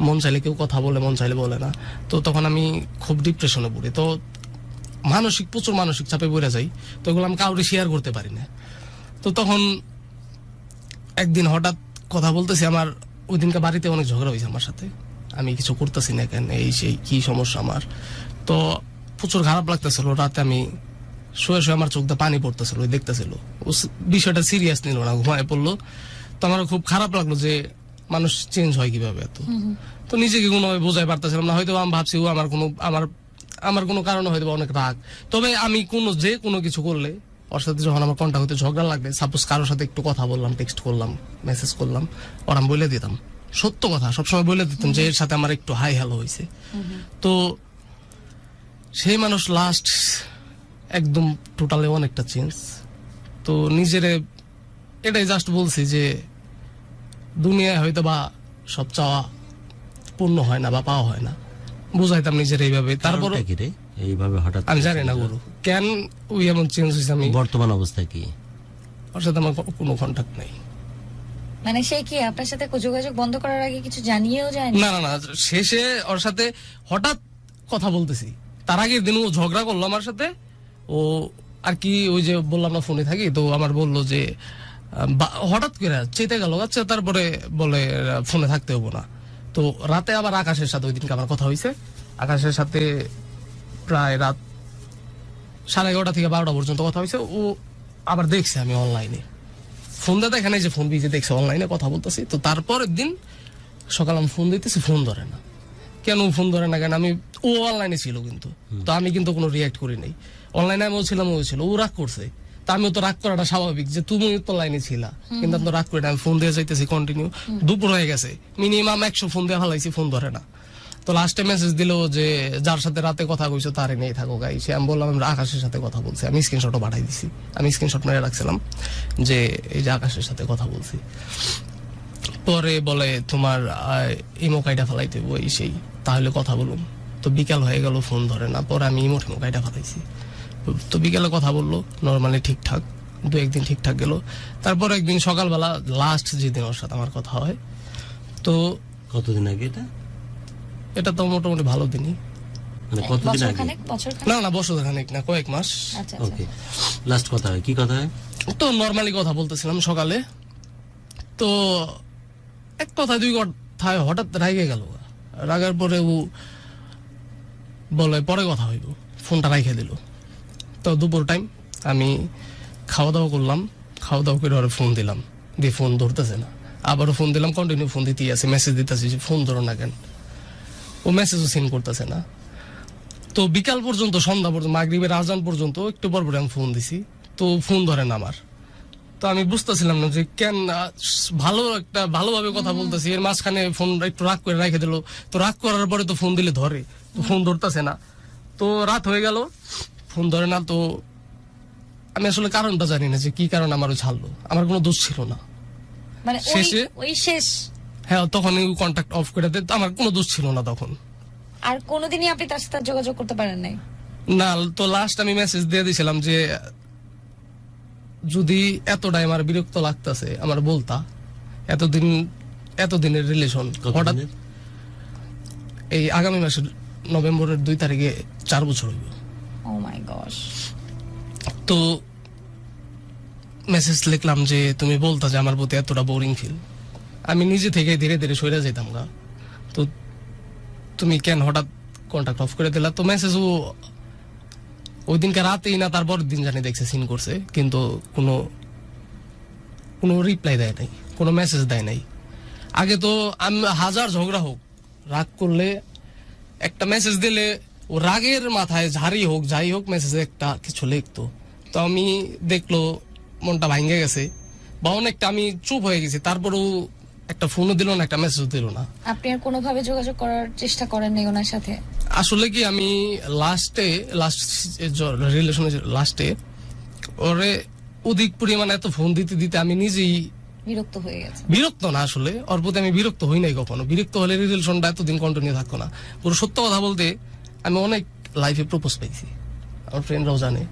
মন চাইলে কেউ কথা বলে, মন চাইলে বলে না। তো তখন আমি খুব ডিপ্রেশনে পড়ি, তো প্রচুর মানসিক চাপে পড়ে যাই। তো এগুলো আমি কাউকে শেয়ার করতে পারি না। তো তখন একদিন হঠাৎ কথা বলতেছি, আমার ওই দিনকে বাড়িতে অনেক ঝগড়া হয়েছে আমার সাথে, আমি কিছু করতেছি না কেন, এই সেই কি সমস্যা আমার। তো প্রচুর খারাপ লাগতেছিল, রাতে আমি শুয়ে আমার চোখ দিয়ে পানি পড়তেছিল, ওই দেখতেছিল। ও বিষয়টা সিরিয়াস নিল না, ঘুমায় পড়লো। তো আমার খুব খারাপ লাগলো যে মানুষ চেঞ্জ হয় কিভাবে এত। তো নিজেকে কোনোভাবে বোঝাই পারতেছিলাম না, হয়তো আমি ভাবছি ও আমার কোনো কারণে হয়তো অনেক রাগ। তবে আমি কোনো কিছু করলে ওর সাথে যখন আমার কন্টাক্ট হতে ঝগড়া লাগবে, সাপোজ কারোর সাথে একটু কথা বললাম, টেক্সট করলাম, মেসেজ করলাম, ওর আমি বলে দিতাম সত্য কথা, সবসময় বলে দিতাম যে এর সাথে আমার একটু হাই হ্যালো হয়েছে। তো সেই মানুষ লাস্ট একদম টোটালি অনেকটা চেঞ্জ। তো নিজেরে এটাই জাস্ট বলছি যে দুনিয়ায় হয়তো বা সব চাওয়া পূর্ণ হয় না বা পাওয়া হয় না, বুঝাইতাম নিজের এইভাবে। তারপর কারণটা কি রে এইভাবে হঠাৎ? আমি জানি না গুরু কেন ওই এমন চেঞ্জ হয়েছে। আমি বর্তমান অবস্থা কি? ওর সাথে আমার কোনো কন্টাক্ট নাই। মানে সে কি আপনার সাথে যোগাযোগ বন্ধ করার আগে কিছু জানিয়েও যায় না না না, শেষে ওর সাথে হঠাৎ কথা বলতেছি, তার আগের দিন ও ঝগড়া করলো আমার সাথে। ও আর কি ওই যে বললাম না ফোনে থাকি, তো আমার বললো যে হঠাৎ করে চেতে গেল। আচ্ছা, তারপরে বলে ফোনে থাকতে হবো না। তো রাতে আবার আকাশের সাথে ওই দিনকে আমার কথা হয়েছে, আকাশের সাথে প্রায় রাত 11:30 থেকে 12টা পর্যন্ত কথা হয়েছে। ও আবার দেখছে আমি অনলাইনে, ফোন দাদা এখানে যে ফোন বিজে দেখছে, অনলাইনে কথা বলতেছি। তো তারপরের দিন সকাল আমি ফোন দিতেছি, ফোন ধরে না। কেন ফোন ধরে না কেন? ও অনলাইনে ছিল কিন্তু, তো আমি কিন্তু কোনো রিয়াক্ট করি নাই। অনলাইনে আমিও ছিলাম, ও ছিল, ও রাগ করছে। তা আমিও তো রাগ করাটা স্বাভাবিক, যে তুমি তো লাইনে ছিলা, কিন্তু আমি তো রাগ করি না। আমি ফোন দিয়ে যাইতেছি কন্টিনিউ, দুপুর হয়ে গেছে, মিনিমাম 100 ফোন দিয়ে ফেলাইছি, ফোন ধরে না। তো লাস্টে মেসেজ দিল যে যার সাথে রাতে কথা কইছো তারে নিয়ে থাকো গাই। সে আমি বললাম আমি আকাশের সাথে কথা বলছি, আমি স্ক্রিনশটও পাঠাই দিছি, আমি স্ক্রিনশট মেরে রাখছিলাম যে এই যে আকাশের সাথে কথা বলছি। পরে বলে তোমার ইমো কাইটা ফেলাইতে ওই সেই, তাহলে কথা বলুন। তো বিকাল হয়ে গেল, ফোন ধরে না। পরে আমি ইমো টিমো গাইডা ফাটাইছি। তো বিকালে কথা বললো নর্মালি ঠিকঠাক, 2-1 দিন ঠিকঠাক গেল। তারপর একদিন সকালবেলা লাস্ট যেদিন ওর সাথে আমার কথা হয়, তো কতদিন আগে এটা? এটা তো মোটামুটি ভালো দিনই। মানে কতদিন আগে? বছর না বছর খানিক না, কয়েক মাস। আচ্ছা ওকে, লাস্ট কথা হয়, কি কথা হয়? তো নর্মালি কথা বলতেছিলাম সকালে, তো এক কথা 2 কথায় হঠাৎ রাগে গেল। রাগার পরে ও বলে পরে কথা হইব, ফোনটা রাইখে দিল। তো দুপুর টাইম আমি খাওয়া দাওয়া করলাম, খাওয়া দাওয়া করে ওরে ফোন দিলাম, দিয়ে ফোন ধরতেছে না। আবারও ফোন দিলাম, কন্টিনিউ ফোন দিতেই আছে, মেসেজ দিতেছি যে ফোন ধরো না কেন। ও মেসেজও সিন করতেছে না। তো বিকাল পর্যন্ত, সন্ধ্যা পর্যন্ত, মাগরিবের আজান পর্যন্ত, একটু পর পরে আমি ফোন দিছি, তো ফোন ধরে না আমার। তো আমি বুঝতেছিলাম না যে কেন, ভালোভাবে কথা বলতেছি, এর মাঝখানে ফোন একটু রাগ করে রেখে দিল। তো রাগ করার পরে তো ফোন দিলে ধরে, তো ফোন ধরতেছে না। তো রাত হয়ে গেল, ফোন ধরে না। তো আমি আসলে কারণটা জানি না যে কি কারণ আমারও ছাড়লো, আমার কোনো দোষ ছিল না। মানে শেষে- ওই শেষ। হ্যাঁ, তখন কন্ট্যাক্ট অফ করে দেয়, তো আমার কোনো দোষ ছিল না তখন। আর কোনোদিনই আপনি তার সাথে আর যোগাযোগ করতে পারেন নাই? না, তো লাস্ট আমি মেসেজ দিয়ে দিয়েছিলাম যে যদি এতটাই আমার বিরক্ত লাগতেছে আমার বলতা। এতদিনের রিলেশন হঠাৎ কতদিনের? এই আগামী মাসের নভেম্বরের 2 তারিখে 4 বছর হইব। ও মাই গশ। তো মেসেজ লিখলাম যে তুমি বলতা যে আমার প্রতি এতটা বোরিং ফিল, আমি নিজে থেকে ধীরে ধীরে সরে যেতাম গা, তো তুমি কেন হঠাৎ কন্ট্যাক্ট অফ করে দিলা। তো মেসেজও ওই দিনকে রাতেই না তারপর দিন জানি দেখছে সিন করছে, কিন্তু কোনো রিপ্লাই দেয় নাই, কোনো মেসেজ দেয় নাই। আগে তো আমি হাজার ঝগড়া হোক, রাগ করলে একটা মেসেজ দিলে ও রাগের মাথায় ঝাড়ি হোক যাই হোক মেসেজে একটা কিছু লিখতো। তো আমি দেখলো মনটা ভাঙ্গে গেছে বা অনেকটা আমি চুপ হয়ে গেছি, তারপরেও একটা ফোনও দিল না, একটা মেসেজও দিল না। আপনি আর কোনোভাবে যোগাযোগ করার চেষ্টা করেননি ওনার সাথে? আসলে কি আমি লাস্ট রিলেশনের লাস্টে ওরে অধিক পরিমাণে এত ফোন দিতে দিতে আমি নিজেই বিরক্ত হয়ে গেছে? বিরক্ত না, আসলে ওর প্রতি আমি বিরক্ত হই নাই কখনো। বিরক্ত হলে রিলেশনটা এতদিন কন্টিনিউ থাকতো না। পুরো সত্য কথা বলতে আমি অনেক লাইফে প্রপোজ পাইছি, আমার ফ্রেন্ডরাও জানে।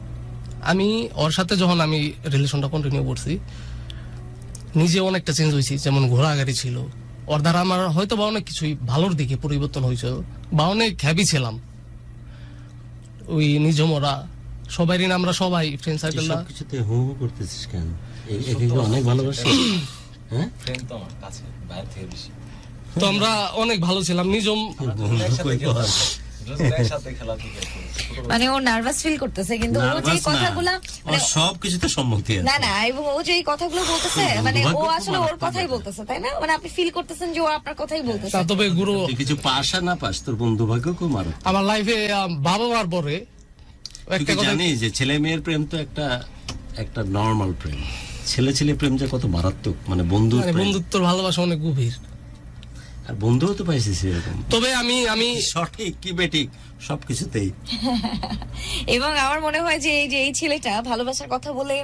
আমি ওর সাথে যখন আমি রিলেশনটা কন্টিনিউ করছি, নিজে অনেকটা চেঞ্জ হয়েছি। যেমন ঘোরাঘুরি ছিল ওর দ্বারা, আমার হয়তো বা অনেক কিছুই ভালোর দিকে পরিবর্তন হয়েছে, বা অনেক হ্যাপি ছিলাম। ওই নিজমরা সবাই আমরা সবাই ফ্রেন্ড সার্কেল না। সবকিছুতে হু হু করতেছিস কেন? একে কি অনেক ভালোবাসি? হ্যাঁ, ফ্রেন্ড তো আমার কাছে বাইরে থেকে বেশি। তো আমরা অনেক ভালো ছিলাম। নিজম বন্ধু কই কথা? একসাথে খেলা থেকে মানে ও নার্ভাস ফিল করতেছে, কিন্তু ও যে Nervous না, কথাগুলা ওর সবকিছুতে সম্মতি আছে। না এবং ও যে এই কথাগুলো বলতেছে, মানে ও আসলে ওর কথাই বলতেছে, তাই না? মানে আপনি ফিল করতেছেন যে ও আপনার কথাই বলতেছে। তা তবে গুরু তুই কিছু পাস আর না পাস, তোর বন্ধু ভাগ্য খুব মারো। আমার লাইফে বাবা মার পরে তুই একটা কি কথা, জানিস যে ছেলে মেয়ের প্রেম তো একটা নর্মাল প্রেম, ছেলে ছেলে প্রেম যে কত মারাত্মক, মানে বন্ধুর মানে প্রেম। বন্ধুত্বর ভালোবাসা অনেক গভীর। আর বন্ধুও তো পাইছিস এরকম, তবে আমি সঠিক কি বেঠিক সবকিছুতেই। এবং আমার মনে হয় যে এই ছেলেটা ভালোবাসার কথা বলে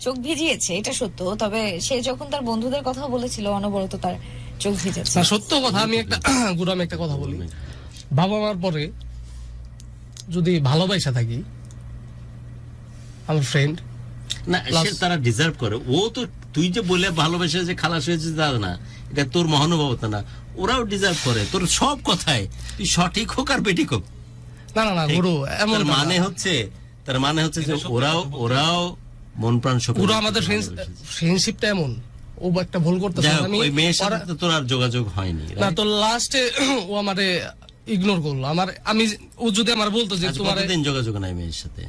চোখ ভিজিয়েছে, এটা সত্য। তবে সে যখন তার বন্ধুদের কথা বলেছিল অনবরত তার চোখ ভিজেছে। না, সত্য কথা। আমি একটা কথা বলি, বাবা মার পরে যদি ভালোবাসা থাকি আমার ফ্রেন্ড, না সে তারা ডিজার্ভ করে। ও তো তুই যে বলে ভালোবেসে যে খালাস হয়েছে তা না, এটা তোর মহানুভবতা না, ওরাও ডিজার্ভ করে তোর সব কথায়, তুই সঠিক হোক আর বেঠিক হোক। না গুরু, এমন তার মানে হচ্ছে যে ওরাও মন প্রাণ সব গুরু আমাদের ফ্রেন্ডশিপটা এমন, ও একটা ভুল করতেছে। আমি ওই মেয়ের সাথে তো তোর আর যোগাযোগ হয়নি, না, তো লাস্টে ও আমারে ইগনোর করলো। ও যদি আমার বলতো যে তোমার কতদিন যোগাযোগ নাই মেয়ের সাথে?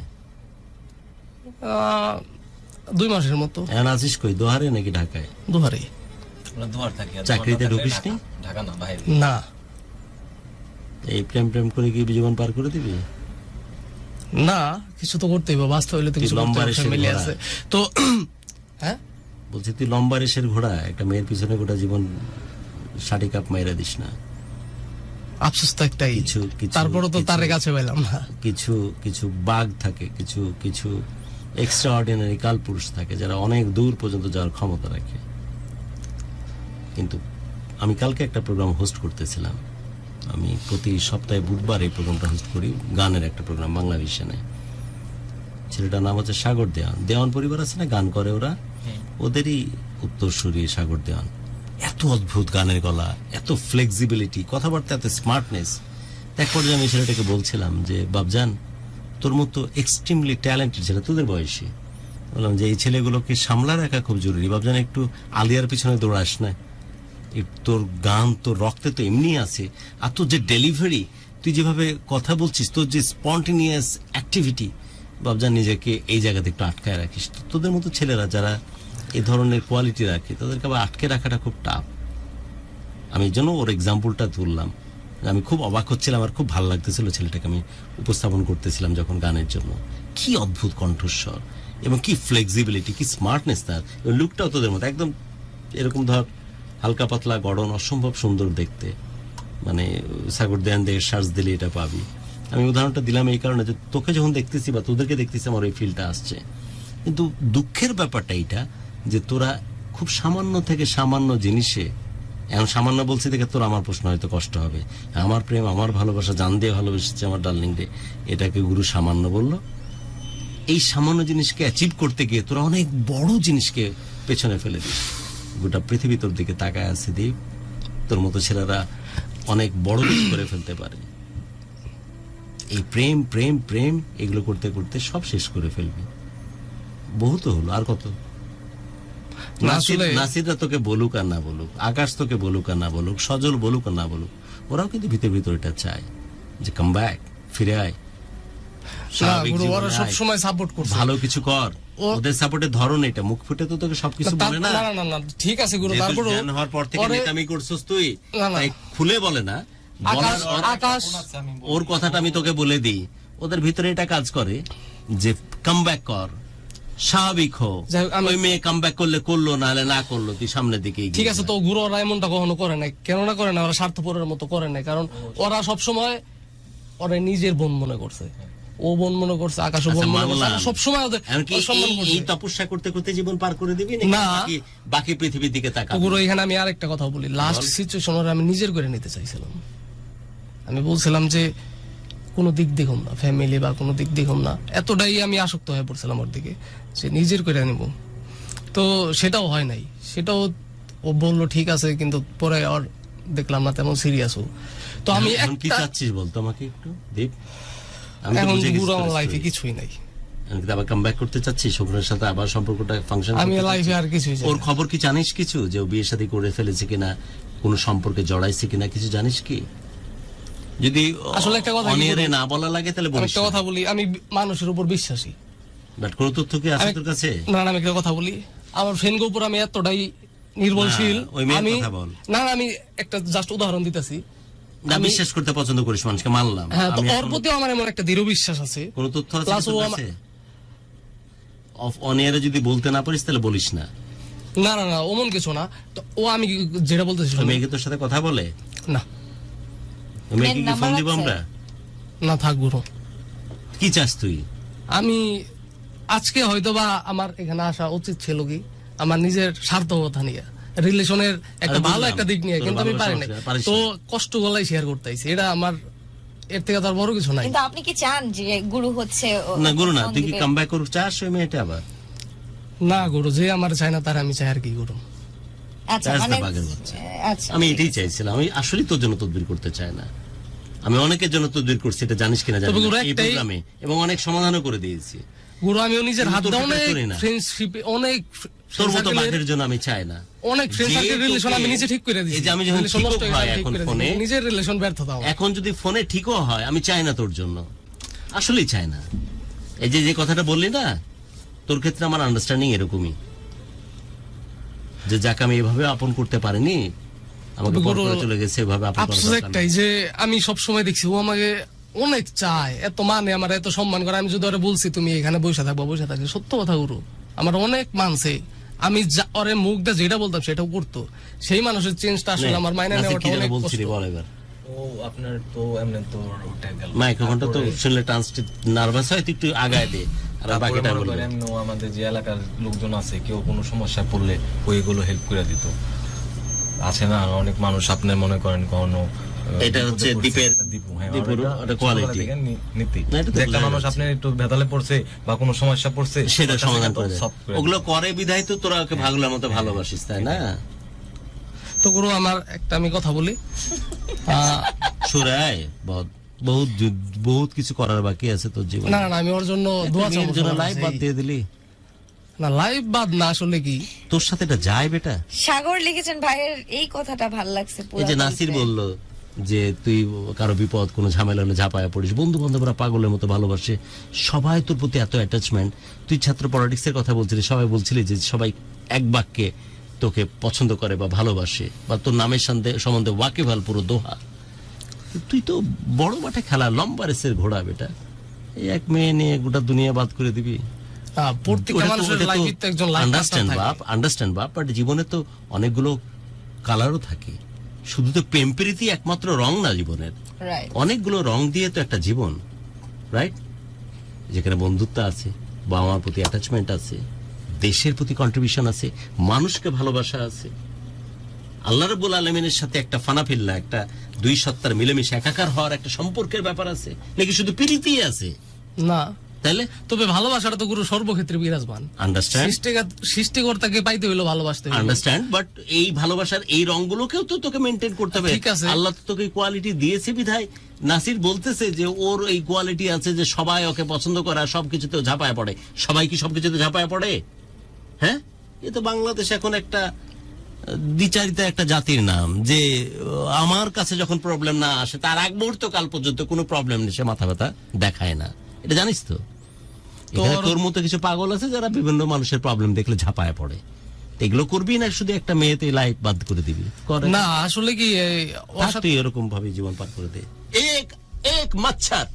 2 মাসের মতো। এখন আছিস কই, দোহারে নাকি ঢাকায়? দুহারে। আমরা দুয়ার থাকি। আর চাকরিতে দুয়ার না ঢুকিস থাকলে নি? ঢাকা না বাইরে। না এই প্রেম করে কি জীবন পার করে দিবি? না, কিছু তো করতেই হবে, বাস্তব হইলে তো কিছু লম্বা করতে রেশের ফ্যামিলি ঘোড়া। আছে তো। হ্যাঁ, বলছি তুই লম্বা রেশের ঘোড়া, একটা মেয়ের পিছনে গোটা জীবন ষাটি কাপ মাইরা দিস না। আফসোস তো একটাই, কিছু- তারপরে তো কিছু- তার কাছে পেলাম না। কিছু বাঘ থাকে, কিছু এক্সট্রা অর্ডিনারি কালপুরুষ থাকে যারা অনেক দূর পর্যন্ত যাওয়ার ক্ষমতা রাখে। কিন্তু আমি কালকে একটা প্রোগ্রাম হোস্ট করতেছিলাম, আমি প্রতি সপ্তাহে বুধবার এই প্রোগ্রামটা হোস্ট করি, গানের একটা প্রোগ্রাম বাংলা ভিশনে। ছেলেটার নাম হচ্ছে সাগর দেওয়ান। দেওয়ান পরিবার আছে না, গান করে ওরা, ওদেরই উত্তরসূরি সাগর দেওয়ান। এত অদ্ভুত গানের গলা, এত ফ্লেক্সিবিলিটি, কথাবার্তা এত স্মার্টনেস। এক পর্যায়ে আমি ছেলেটাকে বলছিলাম যে বাবজান, তোর মতো এক্সট্রিমলি ট্যালেন্টেড ছেলে তোদের বয়সী, বললাম যে এই ছেলেগুলোকে সামলা রাখা খুব জরুরি। বাবজান একটু আলিয়ার পিছনে দৌড়াস না, তোর গান তোর রক্তে তো এমনি আছে, আর তোর যে ডেলিভারি, তুই যেভাবে কথা বলছিস, তোর যে স্পন্টেনিয়াস অ্যাক্টিভিটি, বাবজান নিজেকে এই জায়গাতে একটু আটকায় রাখিস। তোদের মতো ছেলেরা যারা এই ধরনের কোয়ালিটি রাখে তাদেরকে আবার আটকে রাখাটা খুব টাফ। আমি এই জন্য ওর এক্সাম্পলটা তুললাম। আমি খুব অবাক হচ্ছিলাম, আর খুব ভালো লাগতেছিল ছেলেটাকে আমি উপস্থাপন করতেছিলাম যখন গানের জন্য। কি অদ্ভুত কণ্ঠস্বর এবং কি ফ্লেক্সিবিলিটি, কি স্মার্টনেস তার, লুকটাও তোদের মতো একদম এরকম ধর হালকা পাতলা গড়ন, অসম্ভব সুন্দর দেখতে। মানে সাগর দেয়ান দিয়ে সার্চ দিলে এটা পাবি। আমি উদাহরণটা দিলাম এই কারণে যে তোকে যখন দেখতেছি বা তোদেরকে দেখতেছি আমার ওই ফিলটা আসছে। কিন্তু দুঃখের ব্যাপারটা এইটা যে তোরা খুব সামান্য থেকে সামান্য জিনিসে, এখন সামান্য বলছি দেখে তোর আমার প্রশ্ন হয়তো কষ্ট হবে, আমার প্রেম, আমার ভালোবাসা, জান দিয়ে ভালোবেসেছে আমার ডার্লিং রে, এটাকে গুরু সামান্য বললো। এই সামান্য জিনিসকে অ্যাচিভ করতে গিয়ে তোরা অনেক বড় জিনিসকে পেছনে ফেলে দিস। গোটা পৃথিবী তোর দিকে তাকায় আছে দীপ, তোর মতো ছেলেরা অনেক বড় কিছু করে ফেলতে পারে। এই প্রেম প্রেম প্রেম এগুলো করতে করতে সব শেষ করে ফেলবি। বহু তো হলো, আর কত? নাসিররা তোকে বলুক আর না বলুক, আকাশ তোকে বলুক আর না বলুক, সজল বলুক আর না বলুক, ওরাও কিন্তু ভিতর ভিতর এটা চায় যে কাম ব্যাক, ফিরে আয়, সব সময় সাপোর্ট করছে, ভালো কিছু কর। ওদের সাপোর্টের ধরন এটা, মুখ ফুটে তো তোকে সবকিছু বলে না। না ঠিক আছে গুরু, তারপর হওয়ার পর থেকে নেতামি করছিস তুই, তাই খুলে বলে না। আকাশ ওর কথাটা আমি তোকে বলে দিই, ওদের ভিতরে এটা কাজ করে যে কাম ব্যাক কর, স্বাভাবিক হো। ওই মেয়ে কাম ব্যাক করলে করলো, না হলে না করলো, তুই সামনের দিকে। ঠিক আছে, তো গুরু ওরা এমনটা কখনো করে নাই, কেন না করে না, ওরা স্বার্থপরের মতো করে নাই, কারণ ওরা সবসময় ওরা নিজের বোন মনে করছে, ও বোন মনে করছে, আকাশ বোন মনে করছে, সবসময় ওদের সম্মান করছে। এই তপস্যা করতে করতে জীবন পার করে দিবি না, বাকি পৃথিবীর দিকে তাকা। গুরু এখানে আমি আরেকটা কথা বলি, লাস্ট সিচুয়েশন আমি নিজের করে নিতে চাইছিলাম। আমি বলছিলাম যে কোনো দিক দেখুন না, ফ্যামিলি বা কোনো দিক দেখুন না, এতটাই আমি আসক্ত হয়ে পড়ছিলাম ওর দিকে যে নিজের করে নিব। তো সেটাও হয় নাই, সেটাও ও বললো ঠিক আছে, কিন্তু পরে আর দেখলাম না তেমন সিরিয়াস। তো আমি এখন কি চাচ্ছিস বলতো আমাকে একটু দীপ? এখন পুরো আমার লাইফে কিছুই নাই, আবার কাম ব্যাক করতে চাচ্ছিস, শোভনের সাথে আবার সম্পর্কটা ফাংশন। আমি লাইফে আর কিছুই জানি না। ওর খবর কি জানিস কিছু, যে ও বিয়ে শাদী করে ফেলেছে কিনা, কোনো সম্পর্কে জড়াইছে কিনা, কিছু জানিস কি? যদি আসলে একটা কথা অনিয়ারে না বলা লাগে তাহলে বলিস। একটা কথা বলি, আমি মানুষের উপর বিশ্বাসী, বাট কোন তথ্য কি আছে তোর কাছে? না আমি একটা কথা বলি, আমার ফ্রেন্ডের উপর আমি এতটাই নির্ভরশীল। আমি না আমি একটা জাস্ট উদাহরণ দিতেছি, না বিশ্বাস করতে পছন্দ করিস মানুষকে, মানলাম। হ্যাঁ, তো ওর প্রতি আমার এমন একটা দৃঢ় বিশ্বাস আছে। কোন তথ্য আছে তোর কাছে? অফ অনিয়ারে যদি বলতে না পারিস তাহলে বলিস না। না না না ওমন কিছু না। তো ও আমি যেটা বলতেছি, মেয়েকে তোর সাথে কথা বলে না? মেয়েকে কি ফোন দিব আমরা? না থাক গুরু, কি চাস তুই? আমি আজকে হয়তো বা আমার এখানে আসা উচিত ছিল কি আমার নিজের স্বার্থকতা নিয়ে, রিলেশনের একটা ভালো একটা দিক নিয়ে, কিন্তু আমি পারি না। তো কষ্ট গলাই শেয়ার করতেছি, এটা আমার এর থেকে তার বড় কিছু নাই। কিন্তু আপনি কি চান যে গুরু হচ্ছে? না গুরু না, তুই কি কামব্যাক করুক চাস ওই মেয়েটা আবার? না গুরু, যে আমার চাই না তার আমি চাই, আর কি গুরু। আচ্ছা মানে আচ্ছা, আমি এটাই চাইছিলাম। আমি আসলে তোর জন্য তদবির করতে চাই না, আমি অনেকের জন্য তদবির করছি, এটা জানিস কিনা জানি না, এই প্রোগ্রামে, এবং অনেক সমাধানও করে দিয়েছি গুরু। আমিও নিজের হাত দিয়ে অনেক ফ্রেন্ডশিপে, অনেক তোর মতো বাঘের জন্য আমি চাই না, অনেক ফ্রেন্ড সার্কেল রিলেশন আমি নিজে ঠিক করে দিয়েছি। এই যে আমি যখন ঠিক হয় এখন ফোনে, নিজের রিলেশন ব্যর্থতা, এখন যদি ফোনে ঠিকও হয়, আমি চাই না তোর জন্য, আসলেই চাই না। এই যে কথাটা বললি না, তোর ক্ষেত্রে আমার আন্ডারস্ট্যান্ডিং এরকমই, যে যাকে আমি এভাবে আপন করতে পারিনি, আমাকে পর করে চলে গেছে, এভাবে আপন করা আফসোস একটাই যে আমি সব সময় দেখছি ও আমাকে অনেক চায়, এত মানে আমার, এত সম্মান করে। আমি যদি ওরে বলছি তুমি এখানে বসে থাকবো, বসে থাকবে, সত্য কথা গুরু, আমার অনেক মানছে। আমি ওরে মুখটা যেটা বলতাম সেটাও করতো। সেই মানুষের চেঞ্জটা আসলে আমার মাইনে নেওয়াটা অনেক কষ্ট। ও আপনার তো এমনি তো ওটা গেল, মাইক্রোফোনটা তো শুনলে ট্রান্সলেট নার্ভাস হয়, তুই একটু আগায় দে, আর বাকিটা বলবো। এমনি আমাদের যে এলাকার লোকজন আছে, কেউ কোনো সমস্যায় পড়লে ওইগুলো হেল্প করে দিত। আছে না অনেক মানুষ, আপনি মনে করেন কখনো এটা হচ্ছে দ্বীপের দীপু, হ্যাঁ, দীপুর ওটা একটা ছোটবেলা কোয়ালিটি, থেকে নীতি। না, এটা তো যে একটা বোঝা মানুষ যাচ্ছে। আপনার একটু ভেদালে পড়ছে বা কোনো সমস্যা পড়ছে সেটা ওটা সমাধান সেটা করে দেয়। solve করে ওগুলো দেয়। করে বিধায় তো তোরা ওকে ভাগলার মতো ভালোবাসিস, তাই না? তো গুরু আমার একটা আমি কথা বলি, সুরায় বহুত কিছু করার বাকি আছে তোর জীবনে। না না আমি ওর জন্য দোয়া চাবো সবার লাইফ কাছে। বাদ দিয়ে দিলি, না লাইভ বাদ না, আসলে কি তোর সাথে এটা যায় বেটা? সাগর লিখেছেন ভাইয়ের এই কথাটা ভাল লাগছে পুরো এই যে নাসির বলতে। বলল যে তুই কারো বিপদ কোনো ঝামেলা হলে ঝাঁপায়া পড়িস, বন্ধু বান্ধবরা পাগলের মতো ভালোবাসে, সবাই তোর প্রতি এত অ্যাটাচমেন্ট। তুই ছাত্র পলিটিক্স এর কথা বলছিলি, সবাই বলছিলি যে সবাই এক বাক্যে তোকে পছন্দ করে বা ভালোবাসে বা তোর নামের সম্বন্ধে ওয়াকিবহাল পুরো দোহা। তুই তো বড় মাঠে খেলা লম্বা রেসের ঘোড়া বেটা, এই এক মেয়ে নিয়ে গোটা দুনিয়া বাদ করে দিবি? প্রত্যেকটা মানুষের লাইফে তো একজন লাইফ আন্ডারস্ট্যান্ড বাপ, বাট জীবনে তো অনেকগুলো কালারও থাকে, শুধু তো প্রেম প্রীতি একমাত্র রং না জীবনের, Right. অনেকগুলো রং দিয়ে তো একটা জীবন, রাইট? যেখানে বন্ধুত্ব আছে, বাবা মার প্রতি অ্যাটাচমেন্ট আছে, দেশের প্রতি কন্ট্রিবিউশন আছে, মানুষকে ভালোবাসা আছে, আল্লাহ রাব্বুল আলামিনের সাথে একটা ফানাফিল্লা, একটা দুই সত্তার মিলেমিশে একাকার হওয়ার একটা সম্পর্কের ব্যাপার আছে, নাকি শুধু প্রীতি আছে? না, তাইলে তবে ভালোবাসাটা তো গুরু সর্বক্ষেত্রে বিরাজমান। আন্ডারস্ট্যান্ড সৃষ্টিকর্তাকে পাইতে হইলো ভালোবাসতে হইলো। আন্ডারস্ট্যান্ড, বাট এই ভালোবাসার এই রংগুলোকেও তো তোকে মেনটেন করতে হবে। ঠিক আছে। আল্লাহ তো তোকে কোয়ালিটি দিয়েছে বিধায় নাসির বলতেছে যে ওর এই কোয়ালিটি আছে যে সবাই ওকে পছন্দ করে আর সবকিছুতে ঝাঁপায় পড়ে। সবাই কি সবকিছুতে ঝাঁপায় পড়ে? হ্যাঁ, এ তো বাংলাদেশ এখন একটা দ্বিচারিতা একটা জাতির নাম, যে আমার কাছে যখন প্রবলেম না আসে তার আগ মুহূর্ত কাল পর্যন্ত কোনো প্রবলেম নেই, সে মাথা ব্যথা দেখায় না। এটা জানিস তো? এখানে তোর মতো কিছু পাগল আছে যারা বিভিন্ন মানুষের প্রবলেম দেখলে ঝাঁপায় পড়ে। এগুলো করবি না শুধু একটা মেয়েতে লাইফ বাদ করে দিবি? করে না আসলে কি ওর সাথে তুই এরকম ভাবে জীবন পার করে দে। এক এক মচ্ছর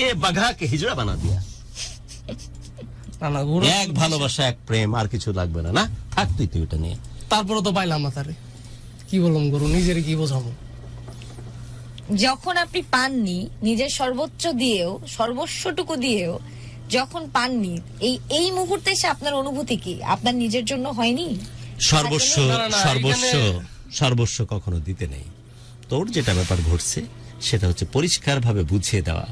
এ বাঘা কে হিজড়া বানা দিয়া। না না গুরু, এক ভালোবাসা, এক প্রেম, আর কিছু লাগবে না। না থাক তুই ওটা নিয়ে। তারপরে তো পাইলাম না তারে, কি বললাম গুরু, নিজের কি বোঝাবো? যখন আপনি পাননি নিজের সর্বোচ্চ দিয়েও, সর্বস্বটুকু দিয়েও যখন পাননি, এই মুহূর্তে এসে আপনার অনুভূতি কি? আপনার নিজের জন্য হয়নি? সর্বস্ব না, না, না, সর্বস্ব কখনো দিতে নেই। তোর যেটা ব্যাপার ঘটছে সেটা হচ্ছে পরিষ্কার ভাবে বুঝিয়ে দেওয়া